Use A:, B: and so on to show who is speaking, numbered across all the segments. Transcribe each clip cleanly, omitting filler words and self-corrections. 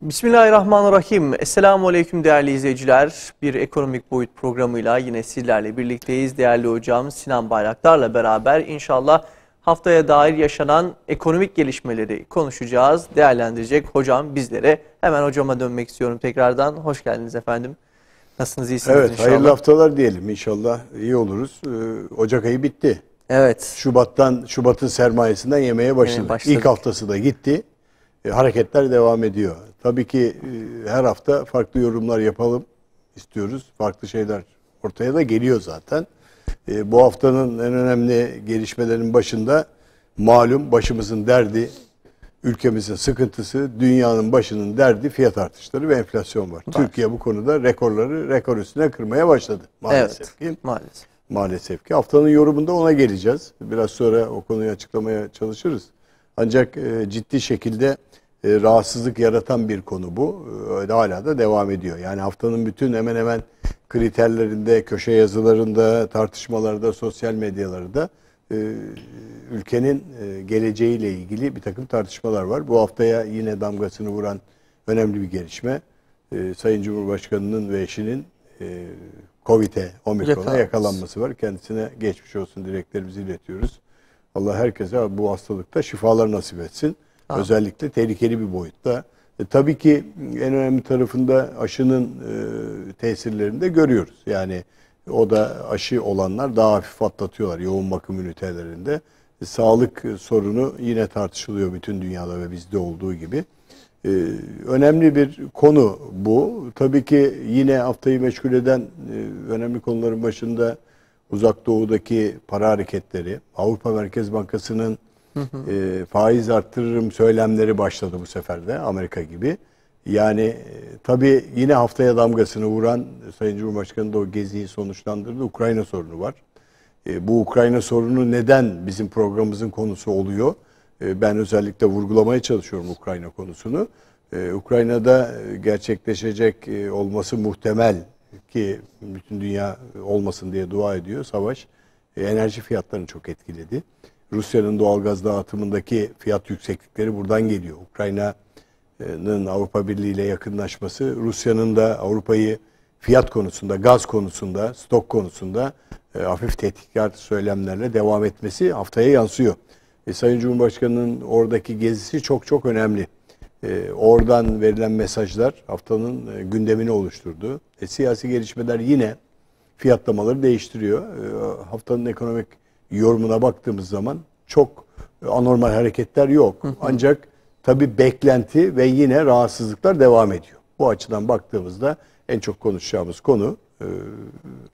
A: Bismillahirrahmanirrahim. Esselamu Aleyküm değerli izleyiciler. Bir ekonomik boyut programıyla yine sizlerle birlikteyiz. Değerli hocam Sinan Bayraktar'la beraber inşallah haftaya dair yaşanan ekonomik gelişmeleri konuşacağız, değerlendirecek hocam bizlere. Hemen hocama dönmek istiyorum tekrardan. Hoş geldiniz efendim. Nasılsınız, iyisiniz
B: evet,
A: inşallah?
B: Hayırlı haftalar diyelim. İnşallah iyi oluruz. Ocak ayı bitti.
A: Evet.
B: Şubat'ın sermayesinden yemeye başladık. İlk haftası da gitti. Hareketler devam ediyor. Tabii ki her hafta farklı yorumlar yapalım istiyoruz. Farklı şeyler ortaya da geliyor zaten. Bu haftanın en önemli gelişmelerin başında malum başımızın derdi, ülkemizin sıkıntısı, dünyanın başının derdi fiyat artışları ve enflasyon var. Türkiye bu konuda rekor üstüne kırmaya başladı maalesef ki. Maalesef ki. Haftanın yorumunda ona geleceğiz. Biraz sonra o konuyu açıklamaya çalışırız. Ancak ciddi şekilde rahatsızlık yaratan bir konu bu. Hala da devam ediyor. Yani haftanın bütün hemen hemen kriterlerinde, köşe yazılarında, tartışmalarda, sosyal medyalarda ülkenin geleceğiyle ilgili bir takım tartışmalar var. Bu haftaya yine damgasını vuran önemli bir gelişme. Sayın Cumhurbaşkanı'nın ve eşinin Covid'e, Omikron'a yakalanması var. Kendisine geçmiş olsun dileklerimizi iletiyoruz. Allah herkese bu hastalıkta şifalar nasip etsin. Özellikle tehlikeli bir boyutta. Tabii ki en önemli tarafında aşının tesirlerini de görüyoruz. Yani o da aşı olanlar daha hafif atlatıyorlar yoğun bakım ünitelerinde. Sağlık sorunu yine tartışılıyor bütün dünyada ve bizde olduğu gibi. Önemli bir konu bu. Tabii ki yine haftayı meşgul eden önemli konuların başında Uzak Doğu'daki para hareketleri, Avrupa Merkez Bankası'nın faiz arttırırım söylemleri başladı bu sefer de Amerika gibi. Yani tabii yine haftaya damgasını vuran Sayın Cumhurbaşkanı da o geziyi sonuçlandırdı. Ukrayna sorunu var. Bu Ukrayna sorunu neden bizim programımızın konusu oluyor? Ben özellikle vurgulamaya çalışıyorum Ukrayna konusunu. Ukrayna'da gerçekleşecek olması muhtemel ki bütün dünya olmasın diye dua ediyor savaş. Enerji fiyatlarını çok etkiledi. Rusya'nın doğalgaz dağıtımındaki fiyat yükseklikleri buradan geliyor. Ukrayna'nın Avrupa Birliği ile yakınlaşması, Rusya'nın da Avrupa'yı fiyat konusunda, gaz konusunda, stok konusunda hafif tehditkar söylemlerle devam etmesi haftaya yansıyor. Sayın Cumhurbaşkanı'nın oradaki gezisi çok çok önemli. Oradan verilen mesajlar haftanın gündemini oluşturdu. Siyasi gelişmeler yine fiyatlamaları değiştiriyor. Haftanın ekonomik yorumuna baktığımız zaman çok anormal hareketler yok. Ancak tabii beklenti ve yine rahatsızlıklar devam ediyor. Bu açıdan baktığımızda en çok konuşacağımız konu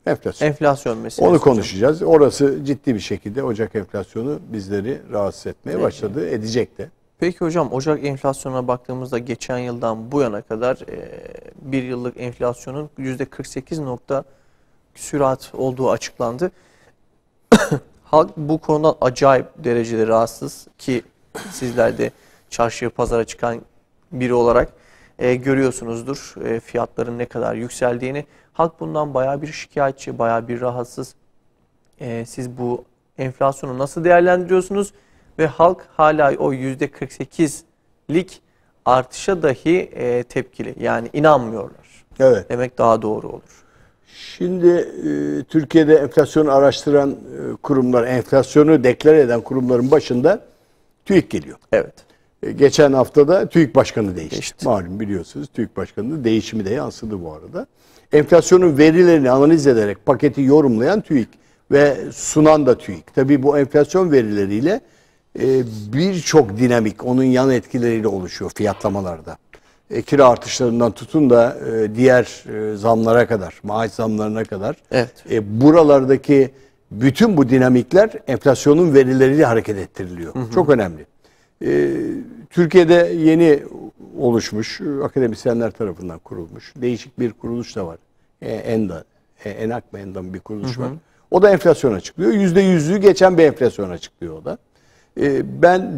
B: enflasyon.
A: Enflasyon meselesi.
B: Onu konuşacağız. Orası ciddi bir şekilde Ocak enflasyonu bizleri rahatsız etmeye başladı. Edecek de.
A: Peki hocam, Ocak enflasyonuna baktığımızda geçen yıldan bu yana kadar bir yıllık enflasyonun %48 sürat olduğu açıklandı. Halk bu konudan acayip derecede rahatsız ki sizler de çarşıya pazara çıkan biri olarak görüyorsunuzdur fiyatların ne kadar yükseldiğini. Halk bundan bayağı bir şikayetçi, bayağı bir rahatsız. Siz bu enflasyonu nasıl değerlendiriyorsunuz? Ve halk hala o %48'lik artışa dahi tepkili. Yani inanmıyorlar.
B: Evet.
A: Demek daha doğru olur.
B: Şimdi Türkiye'de enflasyonu araştıran kurumlar, enflasyonu deklar eden kurumların başında TÜİK geliyor.
A: Evet.
B: Geçen haftada TÜİK Başkanı değişti. Malum biliyorsunuz TÜİK Başkanı'nın değişimi de yansıdı bu arada. Enflasyonun verilerini analiz ederek paketi yorumlayan TÜİK ve sunan da TÜİK. Tabii bu enflasyon verileriyle birçok dinamik onun yan etkileriyle oluşuyor fiyatlamalarda. Kira artışlarından tutun da diğer zamlara kadar, maaş zamlarına kadar.
A: Evet.
B: Buralardaki bütün bu dinamikler enflasyonun verileriyle hareket ettiriliyor. Çok önemli. Türkiye'de yeni oluşmuş, akademisyenler tarafından kurulmuş değişik bir kuruluş da var. ENAK bir kuruluş var. O da enflasyon açıklıyor. %100'lüğü geçen bir enflasyon açıklıyor o da. Ben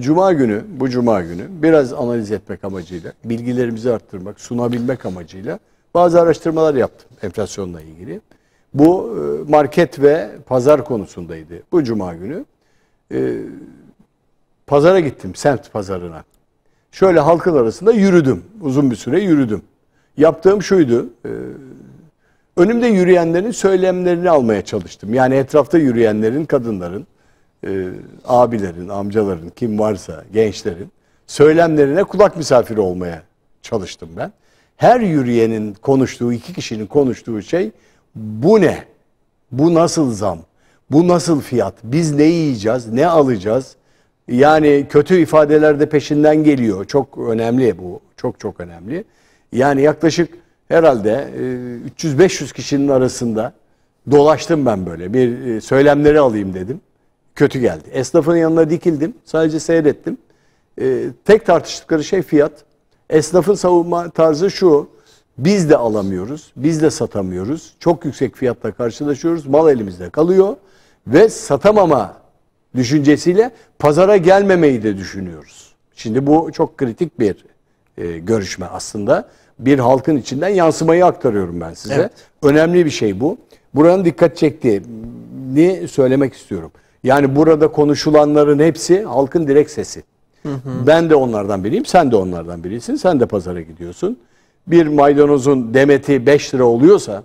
B: bu cuma günü biraz analiz etmek amacıyla, bilgilerimizi arttırmak, sunabilmek amacıyla bazı araştırmalar yaptım enflasyonla ilgili. Bu market ve pazar konusundaydı bu cuma günü. Pazara gittim, semt pazarına. Şöyle halkın arasında yürüdüm. Uzun bir süre yürüdüm. Yaptığım şuydu. Önümde yürüyenlerin söylemlerini almaya çalıştım. Yani etrafta yürüyenlerin, kadınların, abilerin, amcaların, kim varsa gençlerin söylemlerine kulak misafiri olmaya çalıştım ben. Her yürüyenin konuştuğu, iki kişinin konuştuğu şey bu ne? Bu nasıl zam? Bu nasıl fiyat? Biz ne yiyeceğiz? Ne alacağız? Yani kötü ifadeler de peşinden geliyor. Çok önemli bu. Çok çok önemli. Yani yaklaşık herhalde 300-500 kişinin arasında dolaştım ben böyle. Bir söylemleri alayım dedim. Kötü geldi. Esnafın yanına dikildim. Sadece seyrettim. Tek tartıştıkları şey fiyat. Esnafın savunma tarzı şu: biz de alamıyoruz, biz de satamıyoruz. Çok yüksek fiyatla karşılaşıyoruz. Mal elimizde kalıyor ve satamama düşüncesiyle pazara gelmemeyi de düşünüyoruz. Şimdi bu çok kritik bir görüşme aslında. Bir halkın içinden yansımayı aktarıyorum ben size. Evet. Önemli bir şey bu. Buranın dikkat çektiğini söylemek istiyorum. Yani burada konuşulanların hepsi halkın direkt sesi. Ben de onlardan biriyim, sen de onlardan birisin. Sen de pazara gidiyorsun. Bir maydanozun demeti 5 lira oluyorsa,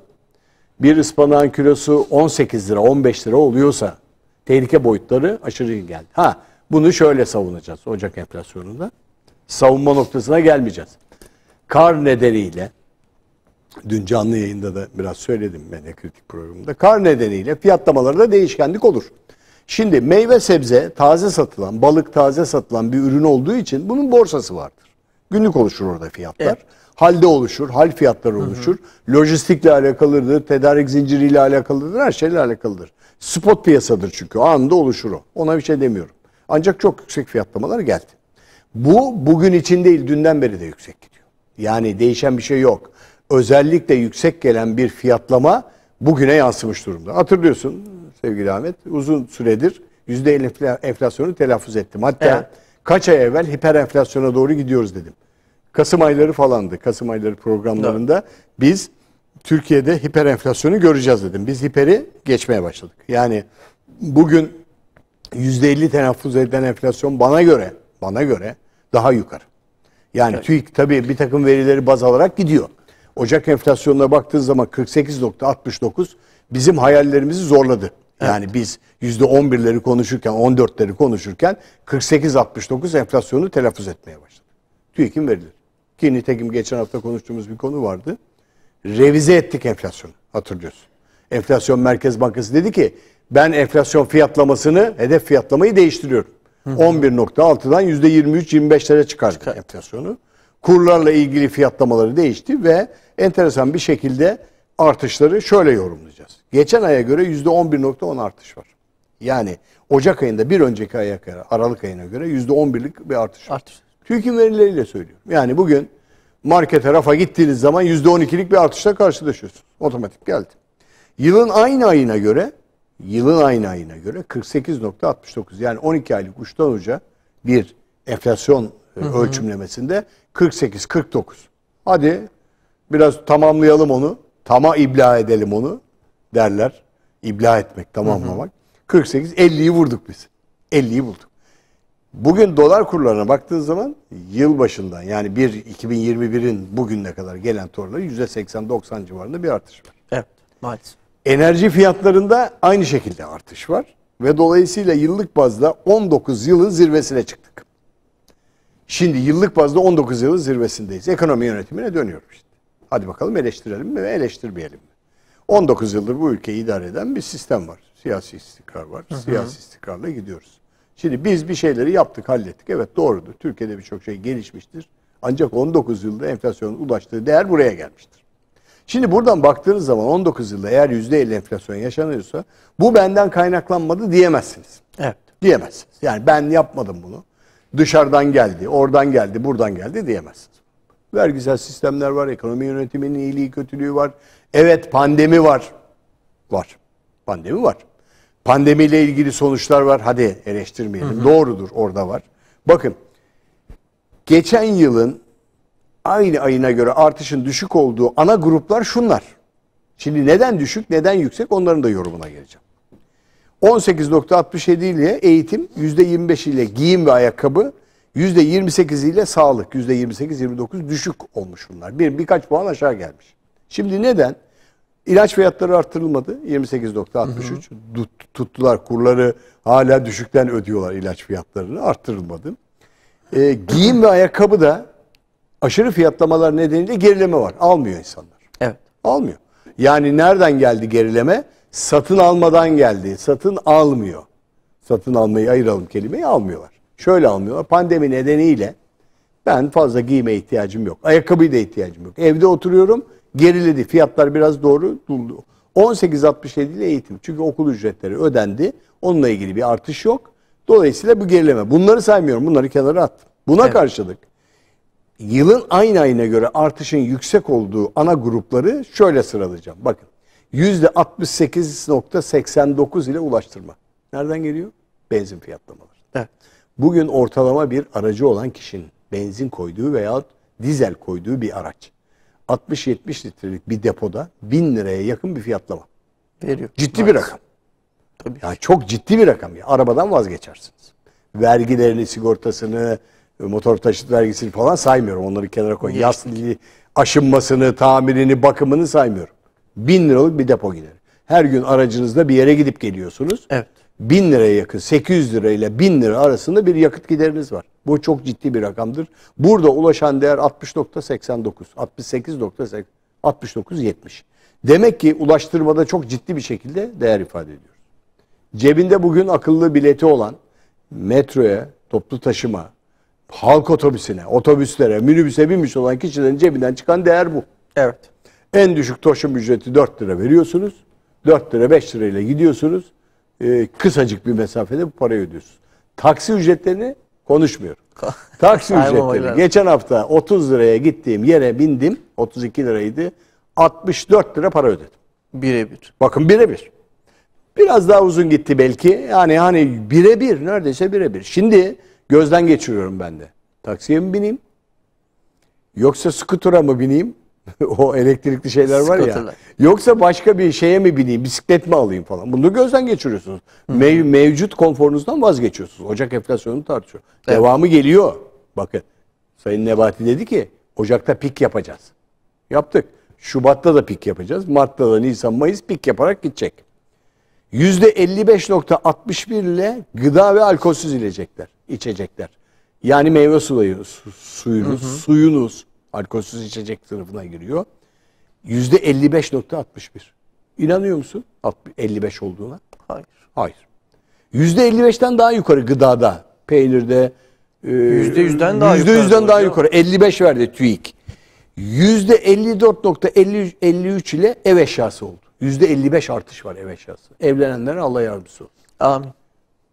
B: bir ıspanağın kilosu 18 lira, 15 lira oluyorsa tehlike boyutları aşırı geldi. Bunu şöyle savunacağız Ocak enflasyonunda. Savunma noktasına gelmeyeceğiz. Kar nedeniyle, dün canlı yayında da biraz söyledim ben de kritik programında, kar nedeniyle fiyatlamalarda değişkenlik olur. Şimdi meyve sebze taze satılan, balık taze satılan bir ürün olduğu için bunun borsası vardır. Günlük oluşur orada fiyatlar. Evet. Halde oluşur, hal fiyatları oluşur. Lojistikle alakalıdır, tedarik zinciriyle alakalıdır, her şeyle alakalıdır. Spot piyasadır çünkü, anında oluşur o. Ona bir şey demiyorum. Ancak çok yüksek fiyatlamalar geldi. Bu bugün için değil, dünden beri de yüksek gidiyor. Yani değişen bir şey yok. Özellikle yüksek gelen bir fiyatlama bugüne yansımış durumda. Hatırlıyorsun sevgili Ahmet, uzun süredir %50 enflasyonu telaffuz ettim. Hatta kaç ay evvel hiper enflasyona doğru gidiyoruz dedim. Kasım ayları falandı. Kasım ayları programlarında biz Türkiye'de hiper enflasyonu göreceğiz dedim. Biz hiperi geçmeye başladık. Yani bugün %50 telaffuz edilen enflasyon bana göre daha yukarı. Yani TÜİK tabii bir takım verileri baz alarak gidiyor. Ocak enflasyonuna baktığınız zaman 48.69 bizim hayallerimizi zorladı. Yani biz %11'leri konuşurken, 14'leri konuşurken 48.69 enflasyonu telaffuz etmeye başladık. TÜİK'in verileri. Ki nitekim geçen hafta konuştuğumuz bir konu vardı. Revize ettik enflasyonu, hatırlıyorsun. Enflasyon Merkez Bankası dedi ki ben enflasyon fiyatlamasını, hedef fiyatlamayı değiştiriyorum. 11.6'dan %23-25'lere çıkardık enflasyonu. Kurlarla ilgili fiyatlamaları değişti ve enteresan bir şekilde artışları şöyle yorumlayacağız. Geçen aya göre %11.10 artış var. Yani Ocak ayında bir önceki aya göre, Aralık ayına göre %11'lik bir artış var. TÜİK'in verileriyle söylüyorum. Yani bugün markete, rafa gittiğiniz zaman %12'lik bir artışla karşılaşıyorsunuz. Otomatik geldi. Yılın aynı ayına göre 48.69, yani 12 aylık uçtan uca bir enflasyon ölçümlemesinde 48-49. Hadi biraz tamamlayalım onu. İbla edelim onu derler. İbla etmek, tamamlamak. 48-50'yi vurduk biz. 50'yi bulduk. Bugün dolar kurlarına baktığın zaman yıl başından, yani 2021'in bugüne kadar gelen torları %80-90 civarında bir artış var.
A: Evet, maalesef.
B: Enerji fiyatlarında aynı şekilde artış var. Ve dolayısıyla yıllık bazda 19 yılın zirvesine çıktık. Şimdi yıllık bazda 19 yılın zirvesindeyiz. Ekonomi yönetimine dönüyorum işte. Hadi bakalım eleştirelim mi ve eleştirmeyelim mi? 19 yıldır bu ülkeyi idare eden bir sistem var. Siyasi istikrar var. Siyasi istikrarla gidiyoruz. Şimdi biz bir şeyleri yaptık, hallettik. Evet, doğrudur. Türkiye'de birçok şey gelişmiştir. Ancak 19 yılda enflasyonun ulaştığı değer buraya gelmiştir. Şimdi buradan baktığınız zaman 19 yılda eğer %50 enflasyon yaşanıyorsa bu benden kaynaklanmadı diyemezsiniz.
A: Evet.
B: Diyemezsiniz. Yani ben yapmadım bunu. Dışarıdan geldi, oradan geldi, buradan geldi diyemezsiniz. Vergisel sistemler var, ekonomi yönetiminin iyiliği, kötülüğü var. Evet, pandemi var. Pandemi var. Pandemiyle ilgili sonuçlar var. Hadi eleştirmeyelim. Doğrudur, orada var. Bakın, geçen yılın aynı ayına göre artışın düşük olduğu ana gruplar şunlar. Şimdi neden düşük, neden yüksek, onların da yorumuna geleceğim. 18.67 ile eğitim, %25 ile giyim ve ayakkabı, %28 ile sağlık, %28-29 düşük olmuş bunlar. Birkaç puan aşağı gelmiş. Şimdi neden? İlaç fiyatları arttırılmadı. 28.63 tuttular. Kurları hala düşükten ödüyorlar ilaç fiyatlarını. Arttırılmadı. Giyim ve ayakkabı da aşırı fiyatlamalar nedeniyle gerileme var. Almıyor insanlar.
A: Evet.
B: Almıyor. Yani nereden geldi gerileme? Satın almadan geldi. Satın almıyor. Satın almayı ayıralım kelimeyi, almıyorlar. Şöyle almıyorlar. Pandemi nedeniyle ben fazla giyime ihtiyacım yok. Ayakkabıya da ihtiyacım yok. Evde oturuyorum. Geriledi. Fiyatlar biraz doğru buldu. 18.67 ile eğitim. Çünkü okul ücretleri ödendi. Onunla ilgili bir artış yok. Dolayısıyla bu gerileme. Bunları saymıyorum. Bunları kenara attım. Buna karşılık yılın aynı ayına göre artışın yüksek olduğu ana grupları şöyle sıralayacağım. Bakın. %68.89 ile ulaştırma. Nereden geliyor? Benzin fiyatlamaları.
A: Evet.
B: Bugün ortalama bir aracı olan kişinin benzin koyduğu veya dizel koyduğu bir araç 60-70 litrelik bir depoda 1000 liraya yakın bir fiyatlama
A: veriyor.
B: Ciddi bir rakam.
A: Tabii.
B: Yani çok ciddi bir rakam. Ya. Arabadan vazgeçersiniz. Vergilerini, sigortasını, motor taşıt vergisini falan saymıyorum. Onları kenara koyun. Yaslı aşınmasını, tamirini, bakımını saymıyorum. 1000 liralık bir depo gider. Her gün aracınızda bir yere gidip geliyorsunuz.
A: Evet.
B: 1000 liraya yakın, 800 lira ile 1000 lira arasında bir yakıt gideriniz var. Bu çok ciddi bir rakamdır. Burada ulaşan değer 60.89, 68.80, 69.70. Demek ki ulaştırmada çok ciddi bir şekilde değer ifade ediyoruz. Cebinde bugün akıllı bileti olan metroya, toplu taşıma, halk otobüsüne, otobüslere, minibüse binmiş olan kişilerin cebinden çıkan değer bu.
A: Evet.
B: En düşük taşıma ücreti 4 lira veriyorsunuz. 4 lira 5 lirayla gidiyorsunuz. Kısacık bir mesafede bu parayı ödüyorsunuz. Taksi ücretlerini konuşmuyorum. Taksi ücretleri. Geçen hafta 30 liraya gittiğim yere bindim. 32 liraydı. 64 lira para ödedim.
A: Birebir.
B: Bakın birebir. Biraz daha uzun gitti belki. Yani hani birebir, neredeyse birebir. Şimdi gözden geçiriyorum ben de. Taksiye mi bineyim? Yoksa skutura mı bineyim? O elektrikli şeyler var ya. Yoksa başka bir şeye mi bineyim? Bisiklet mi alayım falan. Bunu gözden geçiriyorsunuz. Mevcut konforunuzdan vazgeçiyorsunuz. Ocak enflasyonunu tartışıyor. Evet. Devamı geliyor. Bakın. Sayın Nebati dedi ki Ocak'ta pik yapacağız. Yaptık. Şubat'ta da pik yapacağız. Mart'ta da Nisan, Mayıs pik yaparak gidecek. %55.61 ile gıda ve alkolsüz içecekler. Yani meyve suyunuz alkolsüz içecek sınıfına giriyor. %55.61. İnanıyor musun 55 olduğuna?
A: Hayır.
B: Hayır. %55'ten daha yukarı gıdada, peynirde,
A: %100'den daha
B: %100'den daha yukarı. 55 verdi TÜİK. %54.53 ile ev eşyası oldu. %55 artış var ev eşyası. Evlenenlerin Allah yardımcısı olsun.
A: Amin.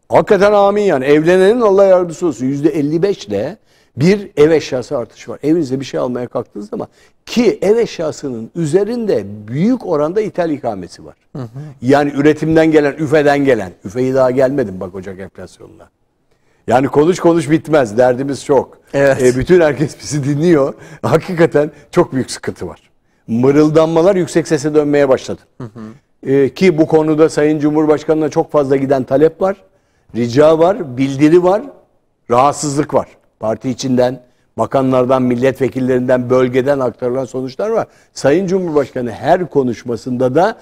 B: Hakikaten amin yani. Evlenenin Allah yardımcısı olsun. %55 ile bir ev eşyası artışı var. Evinize bir şey almaya kalktığınız zaman ki ev eşyasının üzerinde büyük oranda ithal ikamesi var. Hı hı. Yani üretimden gelen, üfeden gelen. Üfeyi daha gelmedim bak Ocak enflasyonuna. Yani konuş bitmez. Derdimiz çok.
A: Evet.
B: Bütün herkes bizi dinliyor. Hakikaten çok büyük sıkıntı var. Mırıldanmalar yüksek sese dönmeye başladı. Hı hı. Ki bu konuda Sayın Cumhurbaşkanı'na çok fazla giden talep var. Rica var, bildiri var, rahatsızlık var. Parti içinden, bakanlardan, milletvekillerinden, bölgeden aktarılan sonuçlar var. Sayın Cumhurbaşkanı her konuşmasında da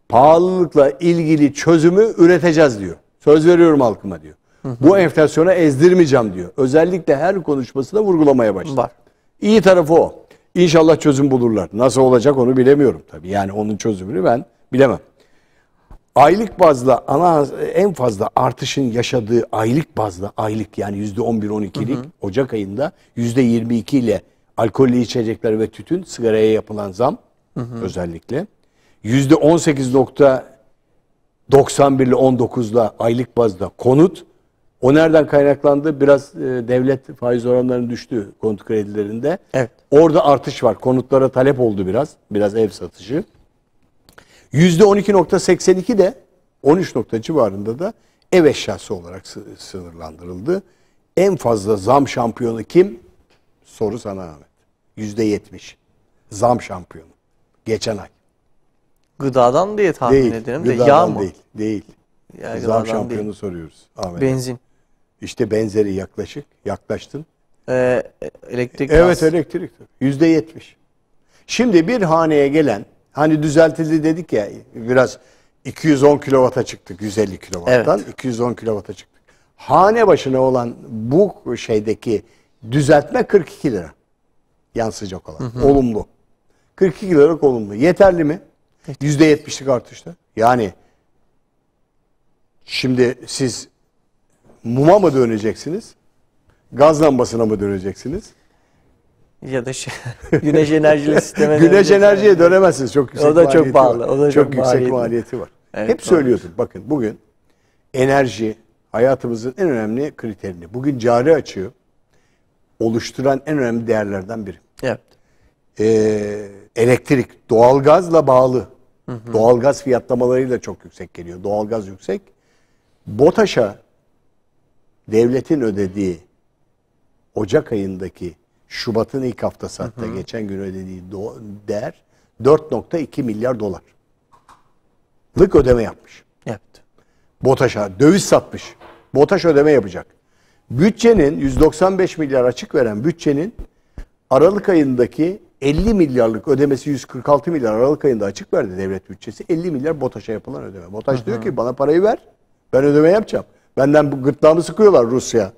B: pahalılıkla ilgili çözümü üreteceğiz diyor. Söz veriyorum halkıma diyor. Hı hı. Bu enflasyona ezdirmeyeceğim diyor. Özellikle her konuşmasında vurgulamaya başladı. Var. İyi tarafı o. İnşallah çözüm bulurlar. Nasıl olacak onu bilemiyorum tabii. Yani onun çözümünü ben bilemem. Aylık bazda en fazla artışın yaşadığı aylık yani %11-12'lik Ocak ayında %22 ile alkollü içecekler ve tütün, sigaraya yapılan zam özellikle %18.91 ile 19'la aylık bazda konut. O nereden kaynaklandı? Biraz devlet faiz oranlarının düştü konut kredilerinde. Evet. Orada artış var. Konutlara talep oldu biraz. Biraz ev satışı. %12.82 de 13 nokta civarında da ev eşyası olarak sınırlandırıldı. En fazla zam şampiyonu kim? Soru sana Ahmet. %70. Zam şampiyonu. Geçen ay.
A: Gıdadan diye tahmin ederim de
B: gıdadan
A: yağ mı?
B: Değil.
A: Yani
B: zam şampiyonu değil. Soruyoruz Ahmet.
A: Benzin.
B: İşte benzeri yaklaştın.
A: Elektrik
B: Evet,
A: gaz.
B: elektrik. %70. Şimdi bir haneye gelen, hani düzeltildi dedik ya, biraz 210 kilovata çıktık, 150 kilovattan 210 kilovata çıktık. Hane başına olan bu şeydeki düzeltme 42 lira. Yansıyacak olan. Olumlu. 42 liralık olumlu. Yeterli mi? %70'lik artışta. Yani şimdi siz muma mı döneceksiniz? Gaz lambasına mı döneceksiniz?
A: Ya da güneş enerjili sisteme
B: Güneş enerjiye dönemezsiniz. Çok yüksek
A: o da çok pahalı. O da
B: çok yüksek maliyeti var.
A: Evet,
B: hep söylüyorduk. Bakın bugün enerji hayatımızın en önemli kriterini. Bugün cari açığı oluşturan en önemli değerlerden biri.
A: Evet.
B: Elektrik doğalgazla bağlı. Doğalgaz fiyatlamalarıyla çok yüksek geliyor. Doğalgaz yüksek. BOTAŞ'a devletin ödediği Ocak ayındaki Şubat'ın ilk haftası hatta geçen gün ödediği değer 4.2 milyar dolarlık ödeme yapmış.
A: Evet.
B: BOTAŞ'a döviz satmış. BOTAŞ ödeme yapacak. Bütçenin 195 milyar açık veren bütçenin Aralık ayındaki 50 milyarlık ödemesi 146 milyar Aralık ayında açık verdi devlet bütçesi. 50 milyar BOTAŞ'a yapılan ödeme. BOTAŞ diyor ki bana parayı ver. Ben ödeme yapacağım. Benden bu gırtlağımı sıkıyorlar Rusya,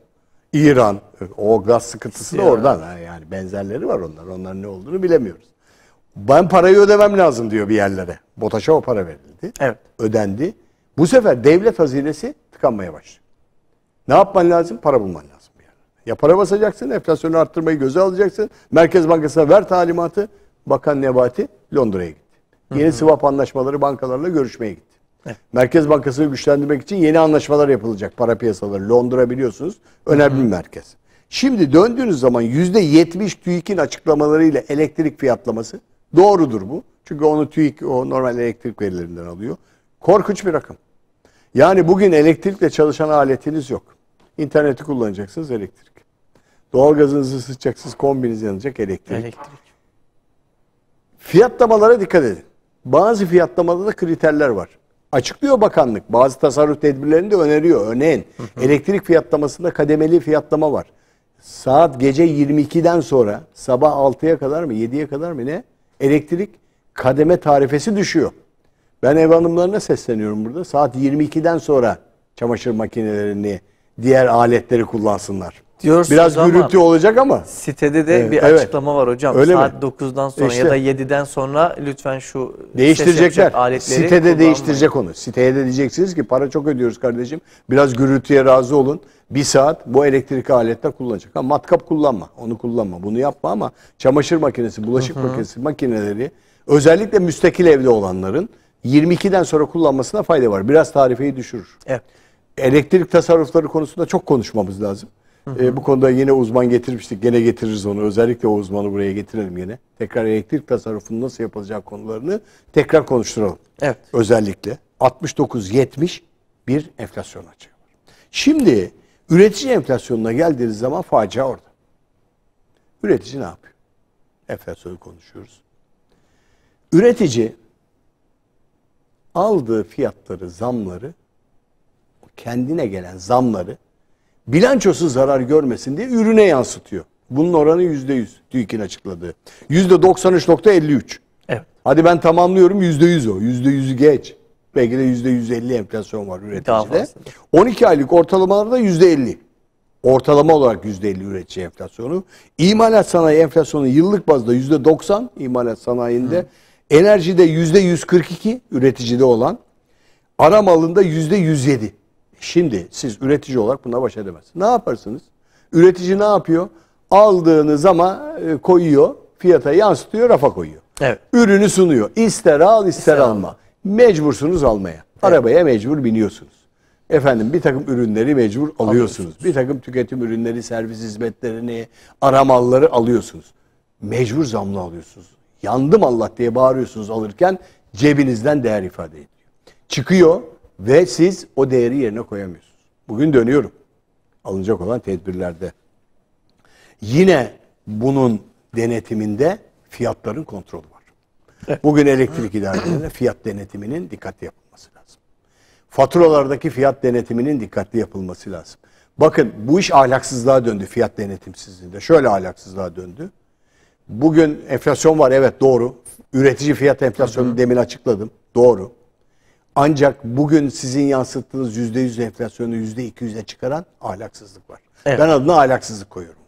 B: İran. O gaz sıkıntısı da oradan. Yani benzerleri var onlar. Onların ne olduğunu bilemiyoruz. Ben parayı ödemem lazım diyor bir yerlere. BOTAŞ'a o para verildi.
A: Evet.
B: Ödendi. Bu sefer devlet hazinesi tıkanmaya başlıyor. Ne yapman lazım? Para bulman lazım bir yerlere. Ya para basacaksın, enflasyonu arttırmayı göze alacaksın. Merkez Bankası'na ver talimatı. Bakan Nebati Londra'ya gitti. Yeni swap anlaşmaları bankalarla görüşmeye gitti.
A: Evet.
B: Merkez Bankası'nı güçlendirmek için yeni anlaşmalar yapılacak para piyasaları. Londra biliyorsunuz önemli bir merkez. Şimdi döndüğünüz zaman %70 TÜİK'in açıklamalarıyla elektrik fiyatlaması doğrudur bu. Çünkü onu TÜİK o normal elektrik verilerinden alıyor. Korkunç bir rakam. Yani bugün elektrikle çalışan aletiniz yok. İnterneti kullanacaksınız elektrik. Doğalgazınızı ısıtacaksınız, kombiniz yanacak elektrik. Fiyatlamalara dikkat edin. Bazı fiyatlamada da kriterler var. Açıklıyor bakanlık. Bazı tasarruf tedbirlerini de öneriyor. Örneğin elektrik fiyatlamasında kademeli fiyatlama var. Saat gece 22'den sonra sabah 6'ya kadar mı 7'ye kadar mı ne? Elektrik kademe tarifesi düşüyor. Ben ev hanımlarına sesleniyorum burada. Saat 22'den sonra çamaşır makinelerini, diğer aletleri kullansınlar.
A: Diyorsunuz
B: biraz gürültü olacak ama.
A: Sitede de bir açıklama var hocam.
B: Öyle
A: saat
B: mi?
A: 9'dan sonra ya da 7'den sonra lütfen şu
B: değiştirecekler.
A: Aletleri
B: Sitede değiştirecek onu. Siteye de diyeceksiniz ki para çok ödüyoruz kardeşim. Biraz gürültüye razı olun. Bir saat bu elektrik aletler kullanacak. Ha, matkap kullanma. Onu kullanma. Bunu yapma ama çamaşır makinesi, bulaşık makinesi makineleri özellikle müstakil evde olanların 22'den sonra kullanmasına fayda var. Biraz tarifeyi düşürür.
A: Evet.
B: Elektrik tasarrufları konusunda çok konuşmamız lazım. Bu konuda yine uzman getirmiştik. Gene getiririz onu. Özellikle o uzmanı buraya getirelim yine. Tekrar elektrik tasarrufunun nasıl yapılacağı konularını tekrar konuşturalım.
A: Evet.
B: Özellikle 69-70 bir enflasyon açığı var. Şimdi üretici enflasyonuna geldiğiniz zaman facia orada. Üretici ne yapıyor? Enflasyonu konuşuyoruz. Üretici aldığı fiyatları, zamları, kendine gelen zamları bilançosu zarar görmesin diye ürüne yansıtıyor. Bunun oranı %100. TÜİK'in açıkladığı. %93.53.
A: Evet.
B: Hadi ben tamamlıyorum %100 o. %100'ü geç. Belki de %150 enflasyon var üreticide. 12 aylık ortalamalarda %50. Ortalama olarak %50 üretici enflasyonu. İmalat sanayi enflasyonu yıllık bazda %90 imalat sanayinde. Enerjide %142 üreticide olan. Ara malında %107. Şimdi siz üretici olarak buna baş edemezsiniz. Ne yaparsınız? Üretici ne yapıyor? Aldığınız ama koyuyor, fiyata yansıtıyor, rafa koyuyor.
A: Evet.
B: Ürünü sunuyor. İster al, ister alma. Mecbursunuz almaya. Evet. Arabaya mecbur biniyorsunuz. Efendim bir takım ürünleri mecbur alıyorsunuz. Bir takım tüketim ürünleri, servis hizmetlerini, ara malları alıyorsunuz. Mecbur zamlı alıyorsunuz. Yandım Allah diye bağırıyorsunuz alırken cebinizden değer ifade ediyor. Çıkıyor ve siz o değeri yerine koyamıyorsunuz. Bugün dönüyorum. Alınacak olan tedbirlerde. Yine bunun denetiminde fiyatların kontrolü var. Evet. Bugün elektrik idarelerinde fiyat denetiminin dikkatli yapılması lazım. Faturalardaki fiyat denetiminin dikkatli yapılması lazım. Bakın bu iş ahlaksızlığa döndü, fiyat denetimsizliğinde. Şöyle ahlaksızlığa döndü. Bugün enflasyon var, evet doğru. Üretici fiyat enflasyonu demin açıkladım. Doğru. Ancak bugün sizin yansıttığınız %100 enflasyonu %200'e çıkaran ahlaksızlık var.
A: Evet.
B: Ben adına ahlaksızlık koyuyorum.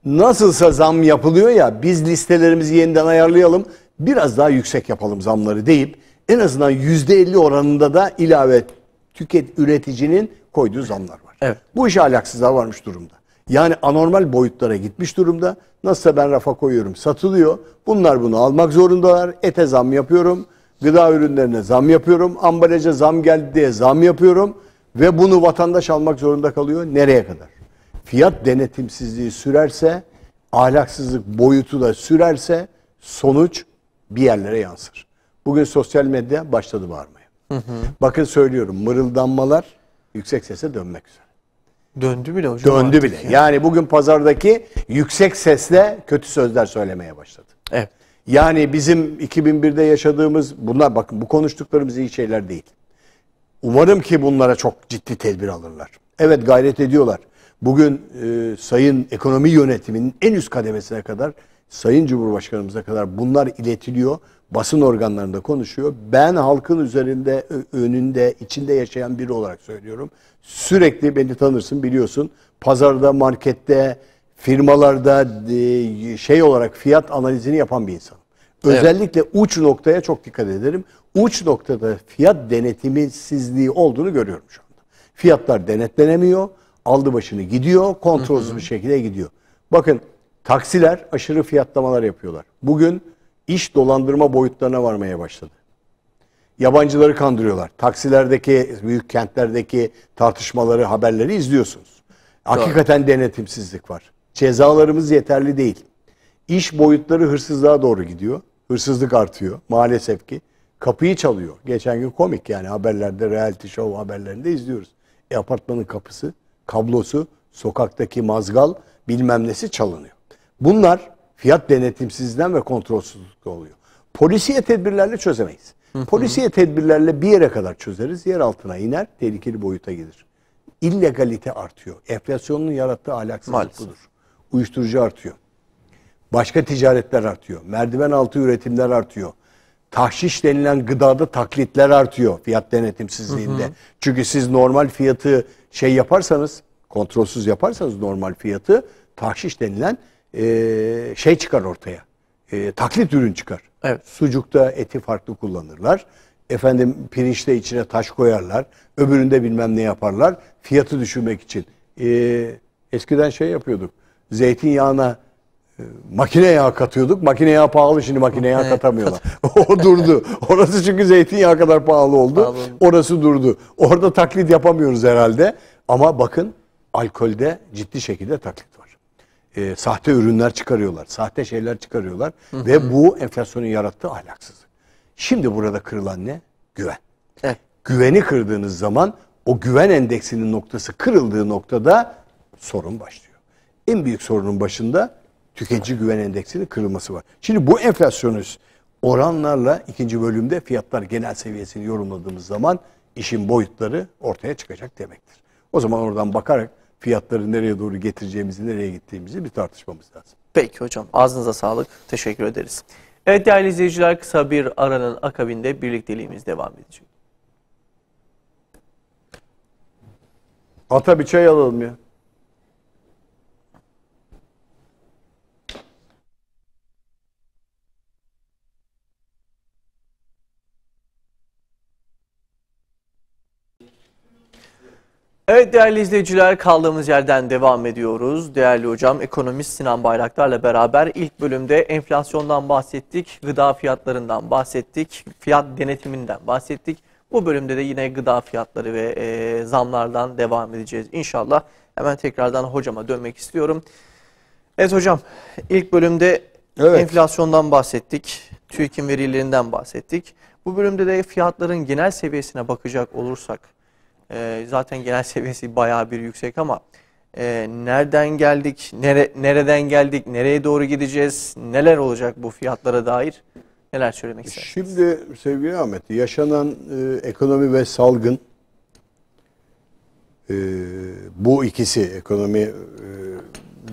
B: Nasılsa zam yapılıyor ya, biz listelerimizi yeniden ayarlayalım, biraz daha yüksek yapalım zamları deyip en azından %50 oranında da ilave üreticinin koyduğu zamlar var.
A: Evet.
B: Bu iş ahlaksızlığa varmış durumda. Yani anormal boyutlara gitmiş durumda. Nasılsa ben rafa koyuyorum, satılıyor. Bunlar bunu almak zorundalar. Ete zam yapıyorum. Gıda ürünlerine zam yapıyorum. Ambalaja zam geldi diye zam yapıyorum. Ve bunu vatandaş almak zorunda kalıyor. Nereye kadar? Fiyat denetimsizliği sürerse, ahlaksızlık boyutu da sürerse sonuç bir yerlere yansır. Bugün sosyal medya başladı bağırmaya. Bakın söylüyorum, mırıldanmalar yüksek sese dönmek üzere.
A: Döndü bile hocam.
B: Döndü bile. Yani bugün pazardaki yüksek sesle kötü sözler söylemeye başladı.
A: Evet.
B: Yani bizim 2001'de yaşadığımız bunlar, bakın bu konuştuklarımız iyi şeyler değil. Umarım ki bunlara çok ciddi tedbir alırlar. Evet, gayret ediyorlar. Bugün Sayın Ekonomi Yönetimi'nin en üst kademesine kadar, Sayın Cumhurbaşkanımıza kadar bunlar iletiliyor. Basın organlarında konuşuyor. Ben halkın üzerinde, önünde, içinde yaşayan biri olarak söylüyorum. Sürekli beni tanırsın, biliyorsun. Pazarda, markette, firmalarda şey olarak fiyat analizini yapan bir insanım. Özellikle uç noktaya çok dikkat ederim. Uç noktada fiyat denetimsizliği olduğunu görüyorum şu anda. Fiyatlar denetlenemiyor, aldı başını gidiyor, kontrolsüz bir şekilde gidiyor. Bakın, taksiler aşırı fiyatlamalar yapıyorlar. Bugün iş dolandırma boyutlarına varmaya başladı. Yabancıları kandırıyorlar. Taksilerdeki, büyük kentlerdeki tartışmaları, haberleri izliyorsunuz. Hakikaten denetimsizlik var. Cezalarımız yeterli değil. İş boyutları hırsızlığa doğru gidiyor. Hırsızlık artıyor maalesef ki. Kapıyı çalıyor. Geçen gün komik, yani haberlerde, reality show haberlerinde izliyoruz. Apartmanın kapısı, kablosu, sokaktaki mazgal bilmem nesi çalınıyor. Bunlar fiyat denetimsizliğinden ve kontrolsüzlükten oluyor. Polisiye tedbirlerle çözemeyiz. Polisiye tedbirlerle bir yere kadar çözeriz. Yer altına iner, tehlikeli boyuta gelir. İllegalite artıyor. Enflasyonun yarattığı ahlaksızlık
A: Maalesef
B: budur. Uyuşturucu artıyor. Başka ticaretler artıyor. Merdiven altı üretimler artıyor. Tahşiş denilen gıdada taklitler artıyor fiyat denetimsizliğinde. Çünkü siz normal fiyatı şey yaparsanız, kontrolsüz yaparsanız normal fiyatı, tahşiş denilen şey çıkar ortaya. Taklit ürün çıkar.
A: Evet.
B: Sucukta eti farklı kullanırlar. Efendim, pirinçte içine taş koyarlar. Öbüründe bilmem ne yaparlar. Fiyatı düşürmek için. Eskiden şey yapıyorduk. Zeytinyağına makine yağı katıyorduk. Makine yağı pahalı, şimdi makine yağı katamıyorlar. O durdu. Orası çünkü zeytinyağı kadar pahalı oldu. Orası durdu. Orada taklit yapamıyoruz herhalde. Ama bakın, alkolde ciddi şekilde taklit var. Sahte ürünler çıkarıyorlar. Sahte şeyler çıkarıyorlar. Ve bu enflasyonun yarattığı ahlaksızlık. Şimdi burada kırılan ne? Güven.
A: Evet.
B: Güveni kırdığınız zaman, o güven endeksinin noktası kırıldığı noktada sorun başlıyor. En büyük sorunun başında tüketici güven endeksinin kırılması var. Şimdi bu enflasyonist oranlarla ikinci bölümde fiyatlar genel seviyesini yorumladığımız zaman işin boyutları ortaya çıkacak demektir. O zaman oradan bakarak fiyatları nereye doğru getireceğimizi, nereye gittiğimizi bir tartışmamız lazım.
A: Peki hocam, ağzınıza sağlık. Teşekkür ederiz. Evet değerli izleyiciler, kısa bir aranın akabinde birlikteliğimiz devam edecek.
B: Ata bir çay alalım ya.
A: Evet değerli izleyiciler, kaldığımız yerden devam ediyoruz. Değerli hocam, ekonomist Sinan Bayraktar'la beraber ilk bölümde enflasyondan bahsettik, gıda fiyatlarından bahsettik, fiyat denetiminden bahsettik. Bu bölümde de yine gıda fiyatları ve zamlardan devam edeceğiz inşallah. Hemen tekrardan hocama dönmek istiyorum. Evet hocam, ilk bölümde enflasyondan bahsettik, TÜİK'in verilerinden bahsettik. Bu bölümde de fiyatların genel seviyesine bakacak olursak, zaten genel seviyesi bayağı bir yüksek ama nereden geldik, nereden geldik, nereye doğru gideceğiz, neler olacak bu fiyatlara dair, neler söylemek istersiniz?
B: Şimdi sevgili Ahmet, yaşanan ekonomi ve salgın Bu ikisi ekonomi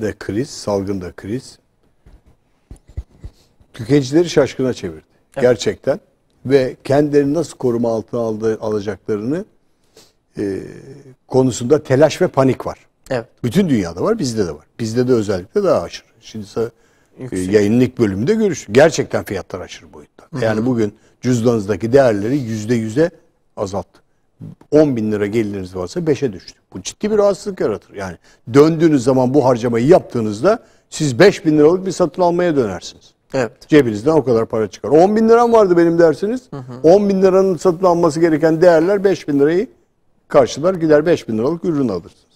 B: de kriz, salgında kriz tüketicileri şaşkına çevirdi. Evet. Gerçekten. Ve kendilerini nasıl koruma altına alacaklarını konusunda telaş ve panik var.
A: Evet.
B: Bütün dünyada var, bizde de var. Bizde de özellikle daha aşırı. Şimdi yayının ilk bölümünde görüştük. Gerçekten fiyatlar aşırı boyutta. Yani bugün cüzdanınızdaki değerleri %100'e azalttı. 10 bin lira geliriniz varsa 5'e düştü. Bu ciddi bir rahatsızlık yaratır. Yani döndüğünüz zaman bu harcamayı yaptığınızda siz 5 bin liralık bir satın almaya dönersiniz.
A: Evet.
B: Cebinizden o kadar para çıkar. 10 bin liram vardı benim dersiniz. 10 bin liranın satın alması gereken değerler 5 bin lirayı karşılar, gider 5 bin liralık ürün alırsınız.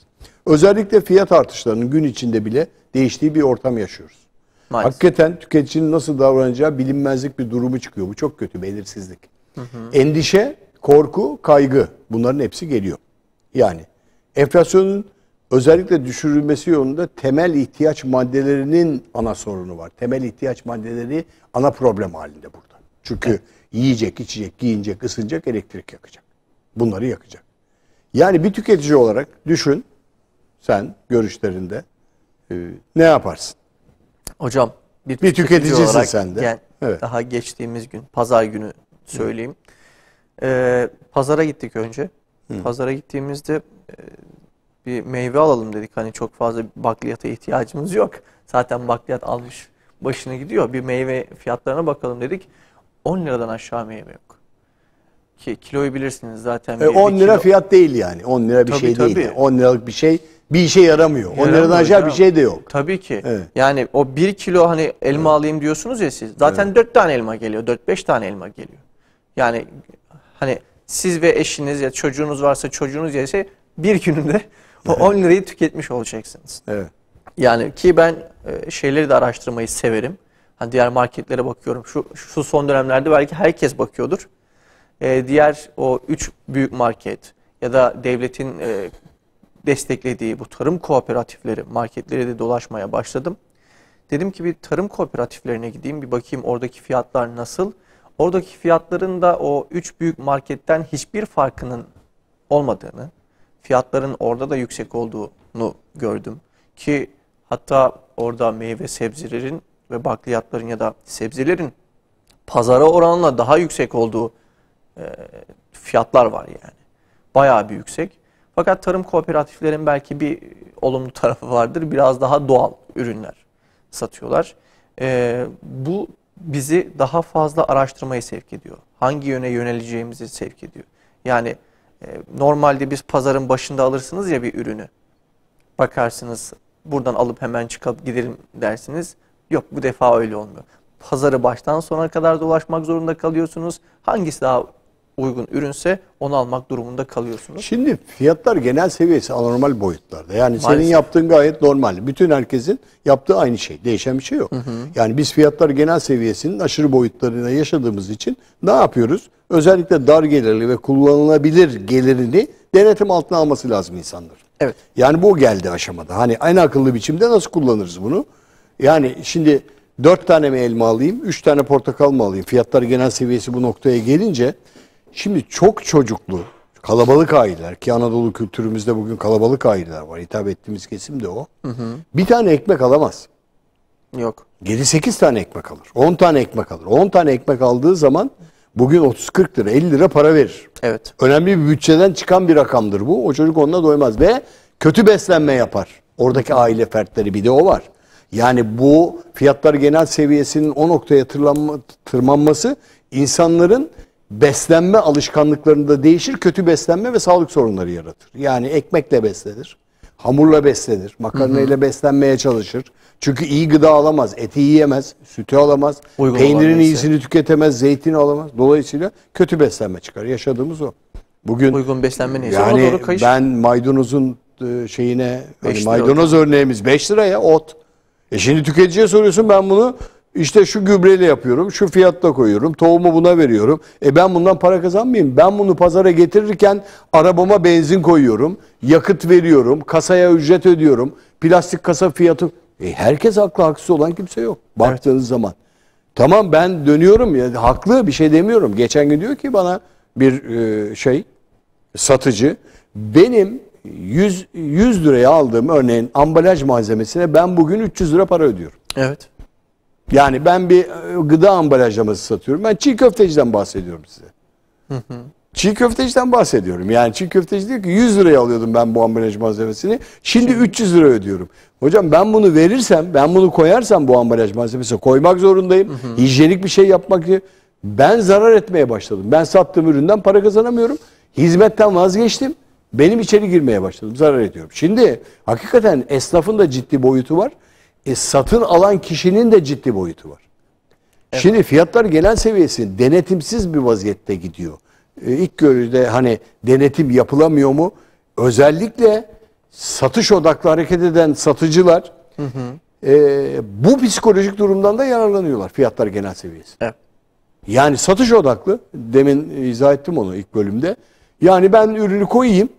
B: Özellikle fiyat artışlarının gün içinde bile değiştiği bir ortam yaşıyoruz. Maalesef. Hakikaten tüketicinin nasıl davranacağı bilinmezlik bir durumu çıkıyor. Bu çok kötü, belirsizlik. Endişe, korku, kaygı, bunların hepsi geliyor. Yani enflasyonun özellikle düşürülmesi yolunda temel ihtiyaç maddelerinin ana sorunu var. Temel ihtiyaç maddeleri ana problem halinde burada. Çünkü yiyecek, içecek, giyinecek, ısınacak, elektrik yakacak. Bunları yakacak. Yani bir tüketici olarak düşün, sen görüşlerinde ne yaparsın?
A: Hocam
B: bir tüketicisin olarak sen de.
A: Evet. Daha geçtiğimiz gün, pazar günü söyleyeyim. Pazara gittik önce. Pazara gittiğimizde bir meyve alalım dedik. Hani çok fazla bakliyata ihtiyacımız yok. Zaten bakliyat almış başını gidiyor. Bir meyve fiyatlarına bakalım dedik. 10 liradan aşağı meyve yok. Ki kiloyu bilirsiniz zaten.
B: 10 lira kilo fiyat değil yani. 10 lira bir şey değil. 10 liralık bir şey bir işe yaramıyor. 10 liradan aşağı bir şey de yok.
A: Tabii ki. Evet. Yani o 1 kilo hani elma alayım diyorsunuz ya siz. Zaten 4 tane elma geliyor. 4-5 tane elma geliyor. Yani hani siz ve eşiniz ya çocuğunuz varsa çocuğunuz yese bir gününde o 10 lirayı tüketmiş olacaksınız.
B: Evet.
A: Yani ki ben şeyleri de araştırmayı severim. Hani diğer marketlere bakıyorum. Şu son dönemlerde belki herkes bakıyordur. Diğer o 3 büyük market ya da devletin desteklediği bu tarım kooperatifleri, marketleri de dolaşmaya başladım. Dedim ki bir tarım kooperatiflerine gideyim, bir bakayım oradaki fiyatlar nasıl. Oradaki fiyatların da o 3 büyük marketten hiçbir farkının olmadığını, fiyatların orada da yüksek olduğunu gördüm. Ki hatta orada meyve sebzelerin ve bakliyatların ya da sebzelerin pazara oranla daha yüksek olduğu fiyatlar var yani. Bayağı bir yüksek. Fakat tarım kooperatiflerin belki bir olumlu tarafı vardır. Biraz daha doğal ürünler satıyorlar. Bu bizi daha fazla araştırmaya sevk ediyor. Hangi yöne yöneleceğimizi sevk ediyor. Yani normalde biz pazarın başında alırsınız ya bir ürünü. Bakarsınız buradan alıp hemen çıkıp gidelim dersiniz. Yok, bu defa öyle olmuyor. Pazarı baştan sona kadar dolaşmak zorunda kalıyorsunuz. Hangisi daha uygun ürünse onu almak durumunda kalıyorsunuz.
B: Şimdi fiyatlar genel seviyesi anormal boyutlarda. Yani senin yaptığın gayet normal. Bütün herkesin yaptığı aynı şey. Değişen bir şey yok. Yani biz fiyatlar genel seviyesinin aşırı boyutlarına yaşadığımız için ne yapıyoruz? Özellikle dar gelirli ve kullanılabilir gelirini denetim altına alması lazım insanlar.
A: Evet.
B: Yani bu geldi aşamada. Hani en akıllı biçimde nasıl kullanırız bunu? Yani şimdi 4 tane mi elma alayım, 3 tane portakal mı alayım? Fiyatlar genel seviyesi bu noktaya gelince şimdi çok çocuklu, kalabalık aileler ki Anadolu kültürümüzde bugün kalabalık aileler var. Hitap ettiğimiz kesim de o. Bir tane ekmek alamaz.
A: Yok.
B: 7-8 tane ekmek alır. 10 tane ekmek alır. 10 tane ekmek aldığı zaman bugün 30-40 lira, 50 lira para verir.
A: Evet.
B: Önemli bir bütçeden çıkan bir rakamdır bu. O çocuk onunla doymaz ve kötü beslenme yapar. Oradaki aile fertleri, bir de o var. Yani bu fiyatlar genel seviyesinin o noktaya tırmanması insanların beslenme alışkanlıklarında değişir, kötü beslenme ve sağlık sorunları yaratır. Yani ekmekle beslenir, hamurla beslenir, makarnayla beslenmeye çalışır. Çünkü iyi gıda alamaz, eti yiyemez, sütü alamaz, peynirin iyisini tüketemez, zeytini alamaz. Dolayısıyla kötü beslenme çıkar. Yaşadığımız o. Bugün
A: uygun beslenme neyse
B: yani
A: ona doğru kayış.
B: Ben maydanozun şeyine, hani maydanoz örneğimiz 5 liraya ot. Şimdi tüketiciye soruyorsun, ben bunu işte şu gübreyle yapıyorum, şu fiyatla koyuyorum, tohumu buna veriyorum. Ben bundan para kazanmayayım. Ben bunu pazara getirirken arabama benzin koyuyorum, yakıt veriyorum, kasaya ücret ödüyorum, plastik kasa fiyatı. Herkes haklı, haksız olan kimse yok baktığınız zaman. Tamam, ben dönüyorum ya, haklı, bir şey demiyorum. Geçen gün diyor ki bana bir satıcı, benim 100 liraya aldığım örneğin ambalaj malzemesine ben bugün 300 lira para ödüyorum.
A: Evet.
B: Yani ben bir gıda ambalajlaması satıyorum. Ben çiğ köfteciden bahsediyorum size. Çiğ köfteciden bahsediyorum. Yani çiğ köfteci diyor ki 100 liraya alıyordum ben bu ambalaj malzemesini. Şimdi 300 lira ödüyorum. Hocam ben bunu verirsem, ben bunu koyarsam bu ambalaj malzemesine koymak zorundayım. Hijyenik bir şey yapmak diye. Ben zarar etmeye başladım. Ben sattığım üründen para kazanamıyorum. Hizmetten vazgeçtim. Benim içeri girmeye başladım. Zarar ediyorum. Şimdi hakikaten esnafın da ciddi boyutu var. Satın alan kişinin de ciddi boyutu var. Evet. Şimdi fiyatlar genel seviyesi denetimsiz bir vaziyette gidiyor. İlk görüde hani denetim yapılamıyor mu? Özellikle satış odaklı hareket eden satıcılar bu psikolojik durumdan da yararlanıyorlar fiyatlar genel seviyesi. Evet. Yani satış odaklı, demin izah ettim onu ilk bölümde. Yani ben ürünü koyayım,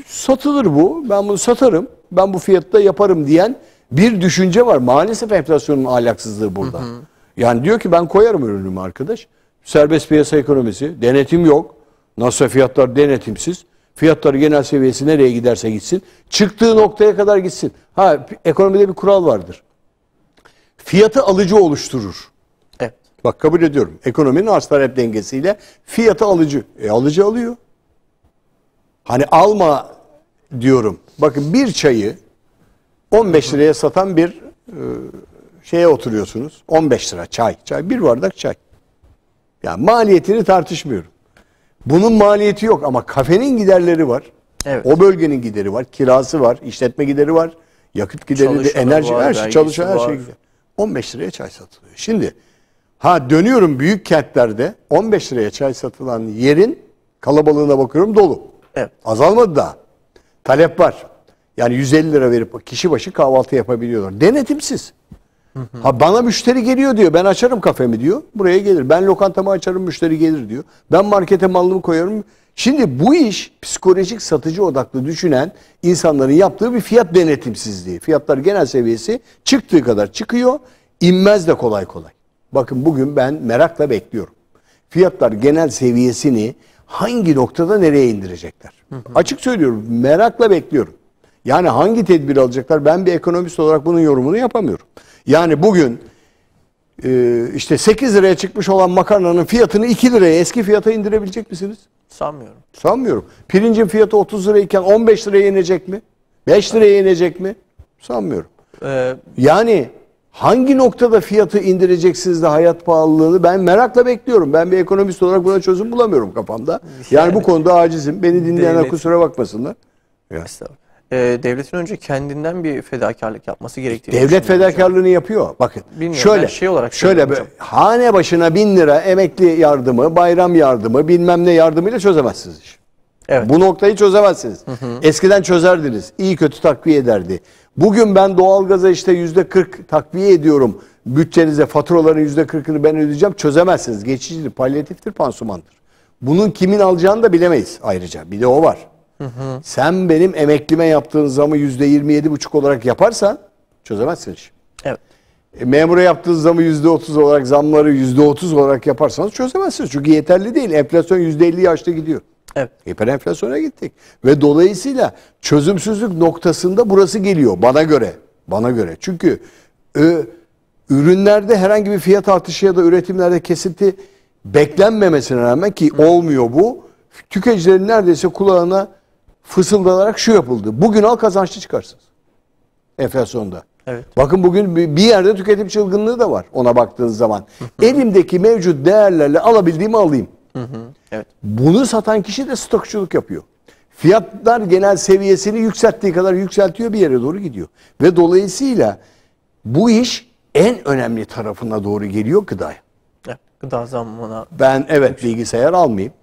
B: satılır bu, ben bunu satarım, ben bu fiyatta yaparım diyen bir düşünce var. Maalesef enflasyonun ahlaksızlığı burada. Yani diyor ki ben koyarım ürünümü arkadaş. Serbest piyasa ekonomisi, denetim yok. Nasıl fiyatlar denetimsiz. Fiyatları genel seviyesi nereye giderse gitsin. Çıktığı noktaya kadar gitsin. Ekonomide bir kural vardır. Fiyatı alıcı oluşturur. Evet. Bak kabul ediyorum. Ekonominin arz talep dengesiyle fiyatı alıcı. Alıcı alıyor. Hani alma diyorum. Bakın bir çayı 15 liraya satan bir şeye oturuyorsunuz. 15 lira çay. Bir bardak çay. Yani maliyetini tartışmıyorum. Bunun maliyeti yok ama kafenin giderleri var. Evet. O bölgenin gideri var. Kirası var. İşletme gideri var. Yakıt gideri, enerji, her şey, çalışan her şey. 15 liraya çay satılıyor. Şimdi dönüyorum büyük kentlerde 15 liraya çay satılan yerin kalabalığına bakıyorum dolu. Evet. Azalmadı daha. Talep var. Yani 150 lira verip kişi başı kahvaltı yapabiliyorlar. Denetimsiz. Bana müşteri geliyor diyor. Ben açarım kafemi diyor. Buraya gelir. Ben lokantamı açarım müşteri gelir diyor. Ben markete malımı koyarım. Şimdi bu iş psikolojik satıcı odaklı düşünen insanların yaptığı bir fiyat denetimsizliği. Fiyatlar genel seviyesi çıktığı kadar çıkıyor. İnmez de kolay kolay. Bakın bugün ben merakla bekliyorum. Fiyatlar genel seviyesini hangi noktada nereye indirecekler? Açık söylüyorum merakla bekliyorum. Yani hangi tedbir alacaklar? Ben bir ekonomist olarak bunun yorumunu yapamıyorum. Yani bugün işte 8 liraya çıkmış olan makarnanın fiyatını 2 liraya eski fiyata indirebilecek misiniz?
A: Sanmıyorum.
B: Sanmıyorum. Pirincin fiyatı 30 lirayken 15 liraya inecek mi? 5 liraya inecek mi? Sanmıyorum. Yani hangi noktada fiyatı indireceksiniz de hayat pahalılığını ben merakla bekliyorum. Ben bir ekonomist olarak buna çözüm bulamıyorum kafamda. Yani bu konuda acizim. Beni dinleyenler kusura bakmasınlar.
A: Estağfurullah. Devletin önce kendinden bir fedakarlık yapması gerektiğini
B: devlet fedakarlığını yapıyor. Bakın şöyle hane başına 1000 lira emekli yardımı, bayram yardımı, bilmem ne yardımıyla çözemezsiniz iş. Evet. Bu noktayı çözemezsiniz. Eskiden çözerdiniz. İyi kötü takviye ederdi. Bugün ben doğalgaza işte %40 takviye ediyorum. Bütçenize faturaların %40'ını ben ödeyeceğim. Çözemezsiniz. Geçicidir, palyatiftir, pansumandır. Bunun kimin alacağını da bilemeyiz ayrıca. Bir de o var. Sen benim emeklime yaptığın zamı %27,5 olarak yaparsan çözemezsin işi. Evet. Memura yaptığın zamı %30 olarak zamları %30 olarak yaparsanız çözemezsiniz. Çünkü yeterli değil. Enflasyon %50 yaşta gidiyor. Evet. Hiper enflasyona gittik. Ve dolayısıyla çözümsüzlük noktasında burası geliyor bana göre. Bana göre. Çünkü ürünlerde herhangi bir fiyat artışı ya da üretimlerde kesinti beklenmemesine rağmen ki olmuyor bu. Tüketicilerin neredeyse kulağına fısıldanarak şu yapıldı. Bugün al kazançlı çıkarsınız. Enflasyonda. Evet. Bakın bugün bir yerde tüketim çılgınlığı da var ona baktığınız zaman. Elimdeki mevcut değerlerle alabildiğimi alayım. Evet. Bunu satan kişi de stokçuluk yapıyor. Fiyatlar genel seviyesini yükselttiği kadar yükseltiyor bir yere doğru gidiyor. Ve dolayısıyla bu iş en önemli tarafına doğru geliyor gıdaya. Evet,
A: gıda zammına.
B: Ben bilgisayar almayayım.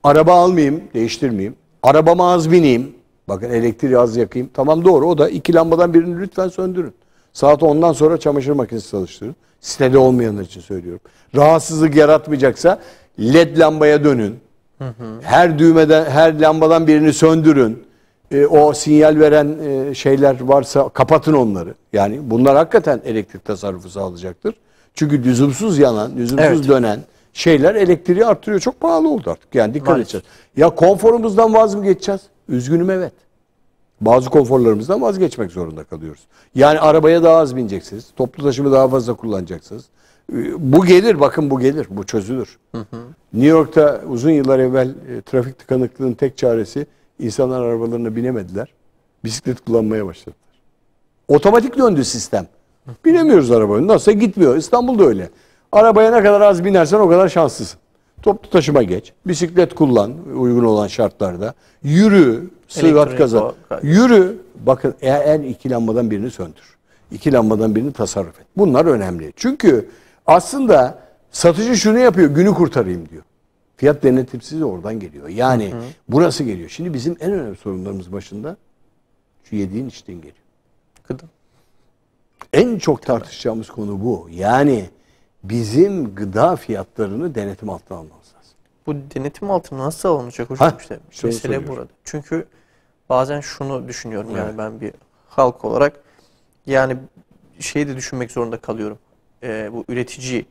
B: Araba almayayım, değiştirmeyeyim. Arabama az bineyim. Bakın elektriği az yakayım. Tamam doğru o da 2 lambadan birini lütfen söndürün. Saat 10'dan sonra çamaşır makinesi çalıştırın. Sitede olmayanlar için söylüyorum. Rahatsızlık yaratmayacaksa LED lambaya dönün. Her düğmeden, her lambadan birini söndürün. O sinyal veren şeyler varsa kapatın onları. Yani bunlar hakikaten elektrik tasarrufu sağlayacaktır. Çünkü lüzumsuz yanan, lüzumsuz dönen şeyler elektriği arttırıyor. Çok pahalı oldu artık. Yani dikkat edeceğiz. Ya konforumuzdan vaz mı geçeceğiz? Üzgünüm, evet. Bazı konforlarımızdan vazgeçmek zorunda kalıyoruz. Yani arabaya daha az bineceksiniz. Toplu taşımı daha fazla kullanacaksınız. Bu gelir, bakın bu gelir. Bu çözülür. New York'ta uzun yıllar evvel trafik tıkanıklığının tek çaresi, insanlar arabalarına binemediler. Bisiklet kullanmaya başladılar. Otomatik döndü sistem. Binemiyoruz arabaya. Nasılsa gitmiyor. İstanbul'da öyle. Arabaya ne kadar az binersen o kadar şanslısın. Toplu taşıma geç. Bisiklet kullan uygun olan şartlarda. Yürü. Sıhhat kazan. Yürü. Bakın eğer iki lambadan birini söndür. İki lambadan birini tasarruf et. Bunlar önemli. Çünkü aslında satıcı şunu yapıyor. Günü kurtarayım diyor. Fiyat denetimsiz oradan geliyor. Yani burası geliyor. Şimdi bizim en önemli sorunlarımız başında şu yediğin içtiğin geliyor.
A: Gıda.
B: En çok tartışacağımız konu bu. Yani bizim gıda fiyatlarını denetim altına almamız lazım.
A: Bu denetim altına nasıl alınacak hocam? İşte mesele
B: soruyorum.
A: burada. Çünkü bazen şunu düşünüyorum, yani ben bir halk olarak, yani şeyi de düşünmek zorunda kalıyorum. Bu üretici,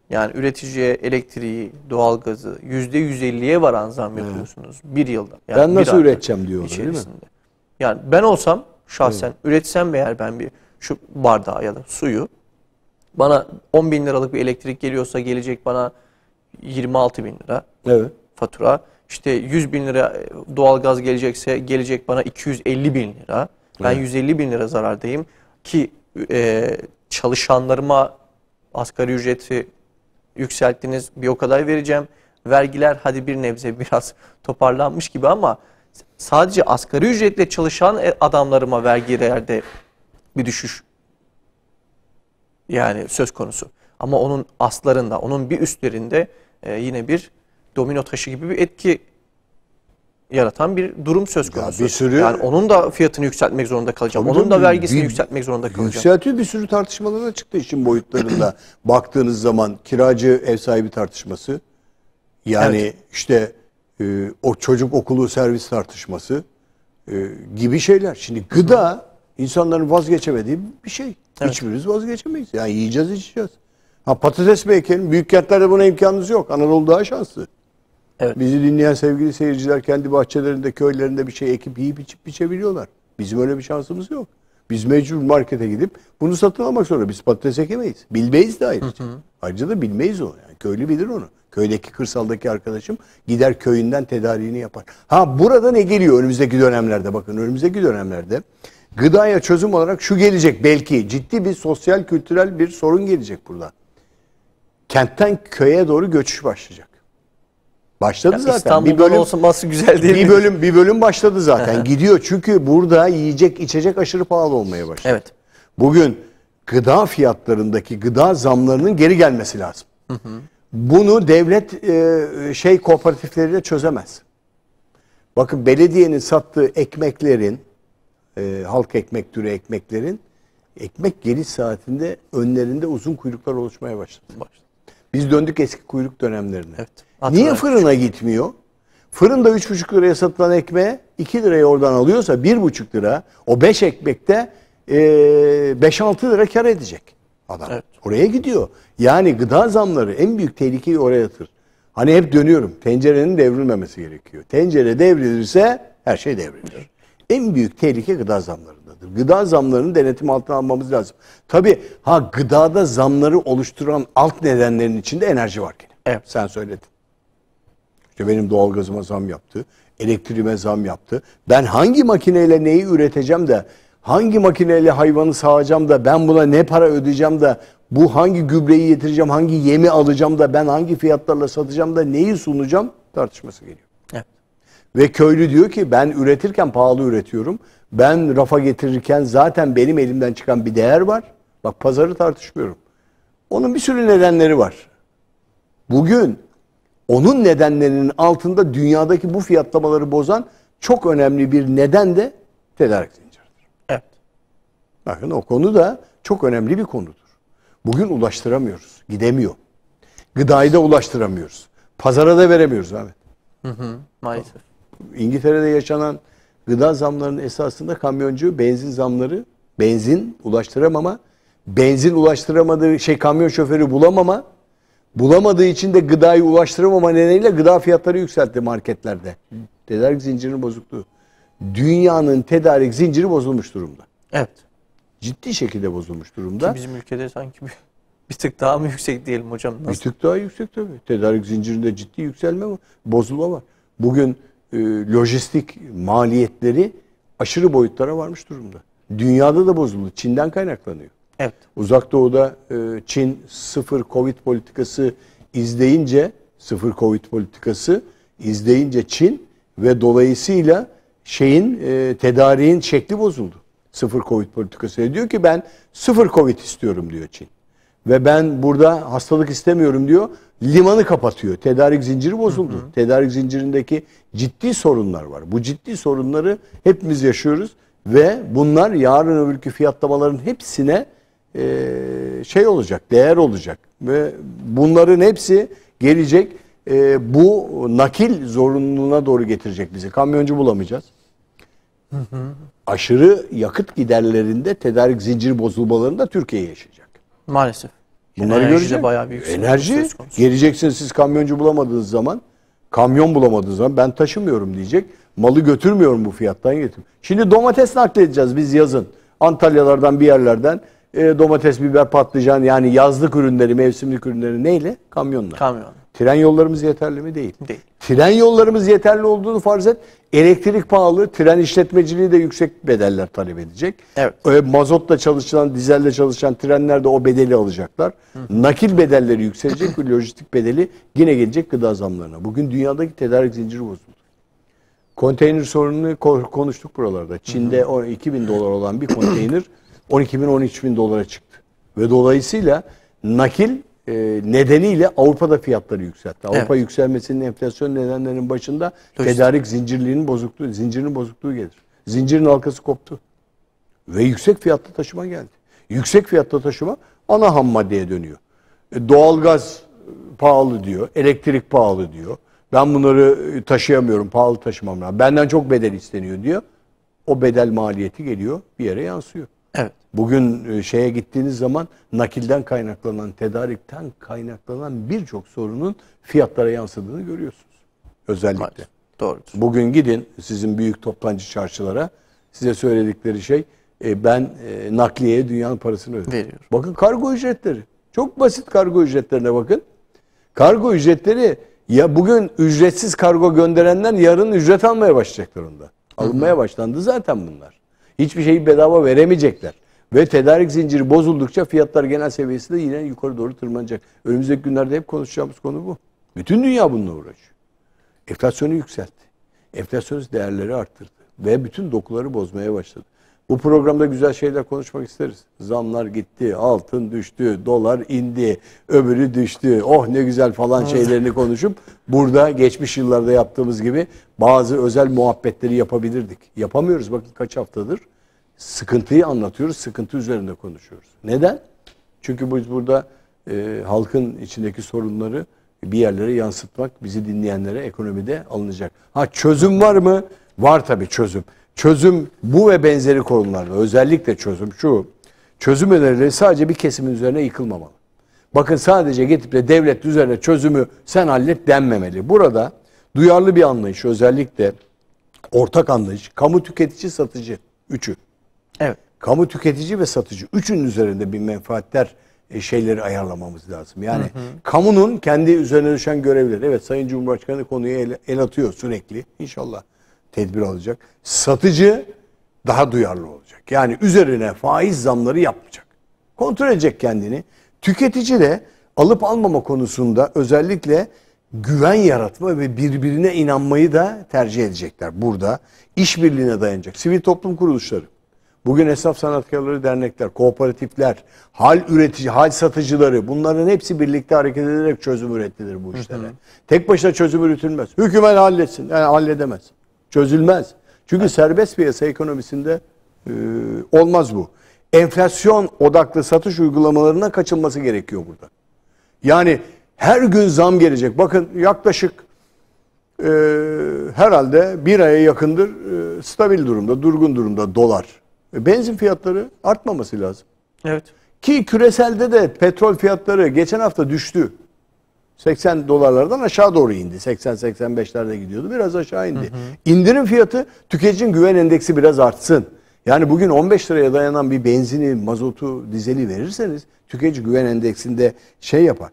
A: yani üreticiye elektriği, doğalgazı %150'ye varan zam yapıyorsunuz bir yılda. Yani
B: ben nasıl üreteceğim diyor değil mi?
A: Yani ben olsam şahsen üretsem eğer, ben bir şu bardağı ya da suyu, bana 10 bin liralık bir elektrik geliyorsa gelecek bana 26 bin lira fatura. İşte 100 bin lira doğalgaz gelecekse gelecek bana 250 bin lira. Ben 150 bin lira zarardayım ki çalışanlarıma asgari ücreti yükselttiniz, bir o kadar vereceğim. Vergiler hadi bir nebze biraz toparlanmış gibi ama sadece asgari ücretle çalışan adamlarıma vergi değerde bir düşüş yani söz konusu. Ama onun aslarında, onun bir üstlerinde yine bir domino taşı gibi bir etki yaratan bir durum söz konusu.
B: Bir sürü,
A: yani onun da fiyatını yükseltmek zorunda kalacağım. Onun da vergisini yükseltmek zorunda kalacağım.
B: Yükseltiyor, bir sürü tartışmalara çıktı işin boyutlarında. Baktığınız zaman kiracı ev sahibi tartışması, yani işte o çocuk okulu servis tartışması gibi şeyler. Şimdi gıda insanların vazgeçemediği bir şey. Hiçbirimiz vazgeçemeyiz. Yani yiyeceğiz, içeceğiz. Patates mi ekelim? Büyük kentlerde buna imkanınız yok. Anadolu daha şanslı. Bizi dinleyen sevgili seyirciler kendi bahçelerinde, köylerinde bir şey ekip yiyip içip biçebiliyorlar. Bizim öyle bir şansımız yok. Biz mecbur markete gidip bunu satın almak zorunda. Biz patates ekemeyiz. Bilmeyiz de ayrıca. Ayrıca da bilmeyiz onu. Yani köylü bilir onu. Köydeki, kırsaldaki arkadaşım gider köyünden tedariğini yapar. Burada ne geliyor önümüzdeki dönemlerde? Bakın önümüzdeki dönemlerde gıdaya çözüm olarak şu gelecek, belki ciddi bir sosyal kültürel bir sorun gelecek burada. Kentten köye doğru göçüş başlayacak. Başladı zaten.
A: İstanbul'dan olması güzel değil mi?
B: Bir bölüm başladı zaten. Gidiyor çünkü burada yiyecek, içecek aşırı pahalı olmaya başladı. Bugün gıda fiyatlarındaki gıda zamlarının geri gelmesi lazım. Bunu devlet kooperatifleriyle çözemez. Bakın belediyenin sattığı ekmeklerin, halk ekmek türü ekmeklerin, ekmek geliş saatinde önlerinde uzun kuyruklar oluşmaya başladı. Biz döndük eski kuyruk dönemlerine. Niye fırına gitmiyor? Fırında 3,5 liraya satılan ekmeğe 2 liraya oradan alıyorsa 1,5 lira, o 5 ekmekte 5-6 lira kar edecek adam. Oraya gidiyor. Yani gıda zamları en büyük tehlikeyi oraya yatır. Hani hep dönüyorum. Tencerenin devrilmemesi gerekiyor. Tencere devrilirse her şey devrilir. En büyük tehlike gıda zamlarındadır. Gıda zamlarını denetim altına almamız lazım. Tabii gıdada zamları oluşturan alt nedenlerin içinde enerji var gene. Sen söyledin. İşte benim doğalgazıma zam yaptı. Elektriğime zam yaptı. Ben hangi makineyle neyi üreteceğim de, hangi makineyle hayvanı sağacağım da, ben buna ne para ödeyeceğim de, bu hangi gübreyi getireceğim, hangi yemi alacağım da, ben hangi fiyatlarla satacağım da, neyi sunacağım tartışması geliyor. Ve köylü diyor ki ben üretirken pahalı üretiyorum. Ben rafa getirirken zaten benim elimden çıkan bir değer var. Bak pazarı tartışmıyorum. Onun bir sürü nedenleri var. Bugün onun nedenlerinin altında dünyadaki bu fiyatlamaları bozan çok önemli bir neden de tedarik zinciridir. Bakın o konu da çok önemli bir konudur. Bugün ulaştıramıyoruz. Gidemiyor. Gıdayı da ulaştıramıyoruz. Pazara da veremiyoruz Ahmet.
A: Maalesef.
B: İngiltere'de yaşanan gıda zamlarının esasında kamyoncu benzin zamları, benzin ulaştıramama, benzin ulaştıramadığı kamyon şoförü bulamama, bulamadığı için de gıdayı ulaştıramama nedeniyle gıda fiyatları yükseltti marketlerde. Tedarik zincirinin bozukluğu. dünyanın tedarik zinciri bozulmuş durumda.
A: Evet.
B: Ciddi şekilde bozulmuş durumda.
A: Ki bizim ülkede sanki bir tık daha mı yüksek diyelim hocam? Nasıl?
B: Bir tık daha yüksek tabii. Tedarik zincirinde ciddi yükselme var. Bozulma var. Bugün lojistik maliyetleri aşırı boyutlara varmış durumda. Dünyada da bozuldu. Çin'den kaynaklanıyor.
A: Evet.
B: Uzak Doğu'da Çin sıfır Covid politikası izleyince Çin ve dolayısıyla tedariğin şekli bozuldu. Sıfır Covid politikası. Diyor ki ben sıfır Covid istiyorum diyor Çin. Ve ben burada hastalık istemiyorum diyor. Limanı kapatıyor. Tedarik zinciri bozuldu. Hı hı. Tedarik zincirindeki ciddi sorunlar var. Bu ciddi sorunları hepimiz yaşıyoruz. Ve bunlar yarın öbürkü fiyatlamaların hepsine olacak, değer olacak. Ve bunların hepsi gelecek. Bu nakil zorunluluğuna doğru getirecek bizi. Kamyoncu bulamayacağız. Hı hı. Aşırı yakıt giderlerinde tedarik zinciri bozulmalarında Türkiye yaşayacak.
A: Maalesef.
B: Bunları göreceğiz.
A: Bayağı büyük
B: enerji geleceksiniz siz kamyoncu bulamadığınız zaman, ben taşımıyorum diyecek. Malı götürmüyorum bu fiyattan getir. Şimdi domates nakledeceğiz biz yazın. Antalyalardan bir yerlerden domates, biber, patlıcan yani yazlık ürünleri, mevsimlik ürünleri neyle? Kamyonla.
A: Kamyon.
B: Tren yollarımız yeterli mi? Değil.
A: Değil.
B: Tren yollarımız yeterli olduğunu farz et. Elektrik pahalı, tren işletmeciliği de yüksek bedeller talep edecek.
A: Evet.
B: Mazotla çalışan, dizelle çalışan trenler de o bedeli alacaklar. Hı. Nakil bedelleri yükselecek ve lojistik bedeli yine gelecek gıda zamlarına. Bugün dünyadaki tedarik zinciri bozuldu. Konteyner sorununu konuştuk buralarda. Çin'de $2.000 olan bir konteyner 12.000-13.000 dolara çıktı. Ve dolayısıyla nakil nedeniyle Avrupa'da fiyatları yükseltti. Avrupa yükselmesinin enflasyon nedenlerinin başında tedarik zincirinin bozukluğu gelir. Zincirin halkası koptu. Ve yüksek fiyatlı taşıma geldi. Yüksek fiyatlı taşıma ana ham maddeye dönüyor. Doğalgaz pahalı diyor, elektrik pahalı diyor. Ben bunları taşıyamıyorum, pahalı taşımam lazım. Benden çok bedel isteniyor diyor. O bedel maliyeti geliyor, bir yere yansıyor.
A: Evet.
B: Bugün gittiğiniz zaman nakilden kaynaklanan, tedarikten kaynaklanan birçok sorunun fiyatlara yansıdığını görüyorsunuz. Özellikle.
A: Evet, doğrudur.
B: Bugün gidin sizin büyük toptancı çarşılara, size söyledikleri ben nakliyeye dünyanın parasını ödüyorum. Bakın kargo ücretleri. Çok basit kargo ücretlerine bakın. Kargo ücretleri bugün ücretsiz kargo gönderenler yarın ücret almaya başlayacaklar onda. Alınmaya başlandı zaten bunlar. Hiçbir şeyi bedava veremeyecekler. Ve tedarik zinciri bozuldukça fiyatlar genel seviyesi de yine yukarı doğru tırmanacak. Önümüzdeki günlerde hep konuşacağımız konu bu. Bütün dünya bununla uğraşıyor. Enflasyonu yükseltti. Enflasyonist değerleri arttırdı. Ve bütün dokuları bozmaya başladı. Bu programda güzel şeyler konuşmak isteriz. Zamlar gitti, altın düştü, dolar indi, öbürü düştü. Oh ne güzel falan şeylerini konuşup burada geçmiş yıllarda yaptığımız gibi bazı özel muhabbetleri yapabilirdik. Yapamıyoruz bakın kaç haftadır. Sıkıntıyı anlatıyoruz, sıkıntı üzerinde konuşuyoruz. Neden? Çünkü biz burada halkın içindeki sorunları bir yerlere yansıtmak, bizi dinleyenlere ekonomide alınacak. Çözüm var mı? Var tabii çözüm. Çözüm bu ve benzeri konularda özellikle çözüm şu. Çözüm önerileri sadece bir kesimin üzerine yıkılmamalı. Bakın sadece getirip de devlet üzerine çözümü sen hallet denmemeli. Burada duyarlı bir anlayış, özellikle ortak anlayış, kamu tüketici satıcı üçü.
A: Evet.
B: Kamu tüketici ve satıcı üçünün üzerinde bir menfaatler şeyleri ayarlamamız lazım. Yani kamunun kendi üzerine düşen görevleri. Evet Sayın Cumhurbaşkanı konuya el atıyor sürekli. İnşallah tedbir alacak. Satıcı daha duyarlı olacak. Yani üzerine faiz zamları yapmayacak. Kontrol edecek kendini. Tüketici de alıp almama konusunda özellikle güven yaratma ve birbirine inanmayı da tercih edecekler. Burada işbirliğine dayanacak. Sivil toplum kuruluşları, bugün esnaf sanatkarları dernekler, kooperatifler, hal üretici, hal satıcıları bunların hepsi birlikte hareket ederek çözüm ürettirir bu işlere. Tek başına çözüm üretilmez. Hükümet halletsin. Yani halledemez. Çözülmez. Çünkü serbest piyasa ekonomisinde olmaz bu. Enflasyon odaklı satış uygulamalarına kaçınması gerekiyor burada. Yani her gün zam gelecek. Bakın yaklaşık herhalde bir aya yakındır stabil durumda, durgun durumda dolar. Benzin fiyatları artmaması lazım.
A: Evet.
B: Ki küreselde de petrol fiyatları geçen hafta düştü. 80 dolarlardan aşağı doğru indi. 80-85'lerde gidiyordu. Biraz aşağı indi. İndirim fiyatı, tüketicinin güven endeksi biraz artsın. Yani bugün 15 liraya dayanan bir benzini, mazotu, dizeli verirseniz tüketici güven endeksinde şey yapar.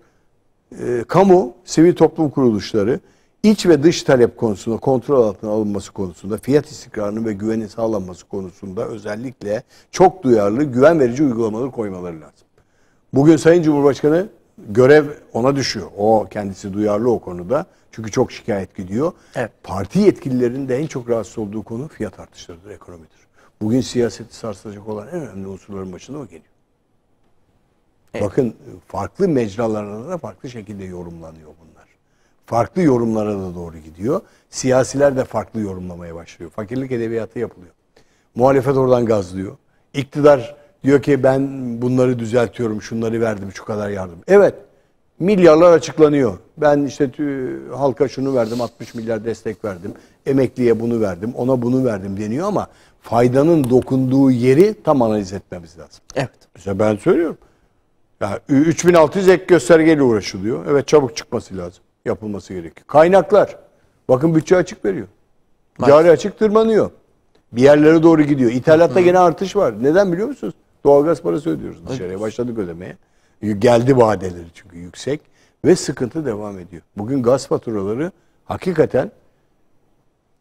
B: Kamu, sivil toplum kuruluşları iç ve dış talep konusunda, kontrol altına alınması konusunda, fiyat istikrarının ve güvenin sağlanması konusunda özellikle çok duyarlı, güven verici uygulamaları koymaları lazım. Bugün Sayın Cumhurbaşkanı görev ona düşüyor. O kendisi duyarlı o konuda. Çünkü çok şikayet gidiyor. Evet. Parti yetkililerinin de en çok rahatsız olduğu konu fiyat artışlarıdır, ekonomidir. Bugün siyaseti sarsılacak olan en önemli unsurların başında o geliyor. Evet. Bakın farklı mecralarına da farklı şekilde yorumlanıyor bunlar. Farklı yorumlara da doğru gidiyor. Siyasiler de farklı yorumlamaya başlıyor. Fakirlik edebiyatı yapılıyor. Muhalefet oradan gazlıyor. İktidar diyor ki ben bunları düzeltiyorum, şunları verdim, şu kadar yardım. Evet, milyarlar açıklanıyor. Ben işte halka şunu verdim, 60 milyar destek verdim. Emekliye bunu verdim, ona bunu verdim deniyor ama faydanın dokunduğu yeri tam analiz etmemiz lazım. Evet. Mesela ben söylüyorum. Ya 3600 ek göstergeyle uğraşılıyor. Evet, çabuk çıkması lazım. Yapılması gerekiyor. Kaynaklar. Bakın bütçe açık veriyor. Cari açık tırmanıyor. Bir yerlere doğru gidiyor. İthalatta gene artış var. Neden biliyor musunuz? Doğalgaz parası ödüyoruz dışarıya. Başladık ödemeye. Geldi vadeleri çünkü yüksek. Ve sıkıntı devam ediyor. Bugün gaz faturaları hakikaten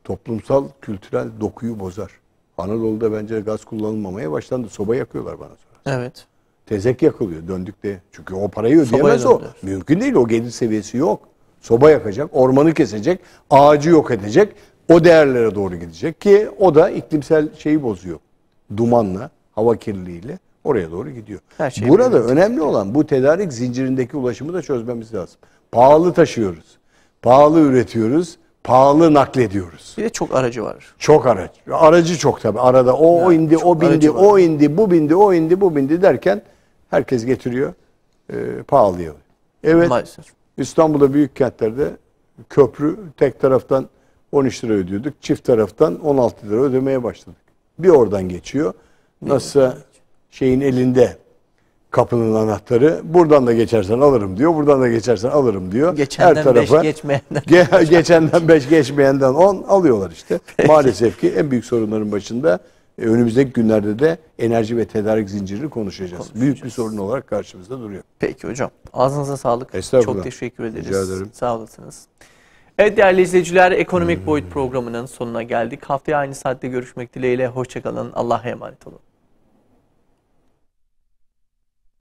B: toplumsal, kültürel dokuyu bozar. Anadolu'da bence gaz kullanılmamaya başlandı. Soba yakıyorlar bana sonra. Evet. Tezek yakılıyor döndükte. Çünkü o parayı ödeyemez o. Mümkün değil. O gelir seviyesi yok. Soba yakacak, ormanı kesecek, ağacı yok edecek. O değerlere doğru gidecek ki o da iklimsel şeyi bozuyor. Dumanla, hava kirliliğiyle oraya doğru gidiyor. Burada önemli olan bu tedarik zincirindeki ulaşımı da çözmemiz lazım. Pahalı taşıyoruz. Pahalı üretiyoruz. Pahalı naklediyoruz.
A: Bir de çok aracı var.
B: Çok araç. Aracı çok tabii. Arada o indi, o bindi, o indi, bu bindi, o indi, bu bindi derken herkes getiriyor. Pahalıya. Evet. Maalesef. İstanbul'da büyük kentlerde köprü tek taraftan 13 lira ödüyorduk. Çift taraftan 16 lira ödemeye başladık. Bir oradan geçiyor. Nasılsa şeyin elinde kapının anahtarı. Buradan da geçersen alırım diyor. Buradan da geçersen alırım diyor.
A: Geçenden her tarafa 5 geçmeyenden.
B: Geçenden 5 geçmeyenden 10 alıyorlar işte. Peki. Maalesef ki en büyük sorunların başında önümüzdeki günlerde de enerji ve tedarik zincirini konuşacağız. Büyük bir sorun olarak karşımızda duruyor.
A: Peki hocam. Ağzınıza sağlık.
B: Estağfurullah.
A: Çok teşekkür ederiz.
B: Rica ederim.
A: Sağ olasınız. Evet değerli izleyiciler, Ekonomik Boyut programının sonuna geldik. Haftaya aynı saatte görüşmek dileğiyle. Hoşça kalın. Allah'a emanet olun.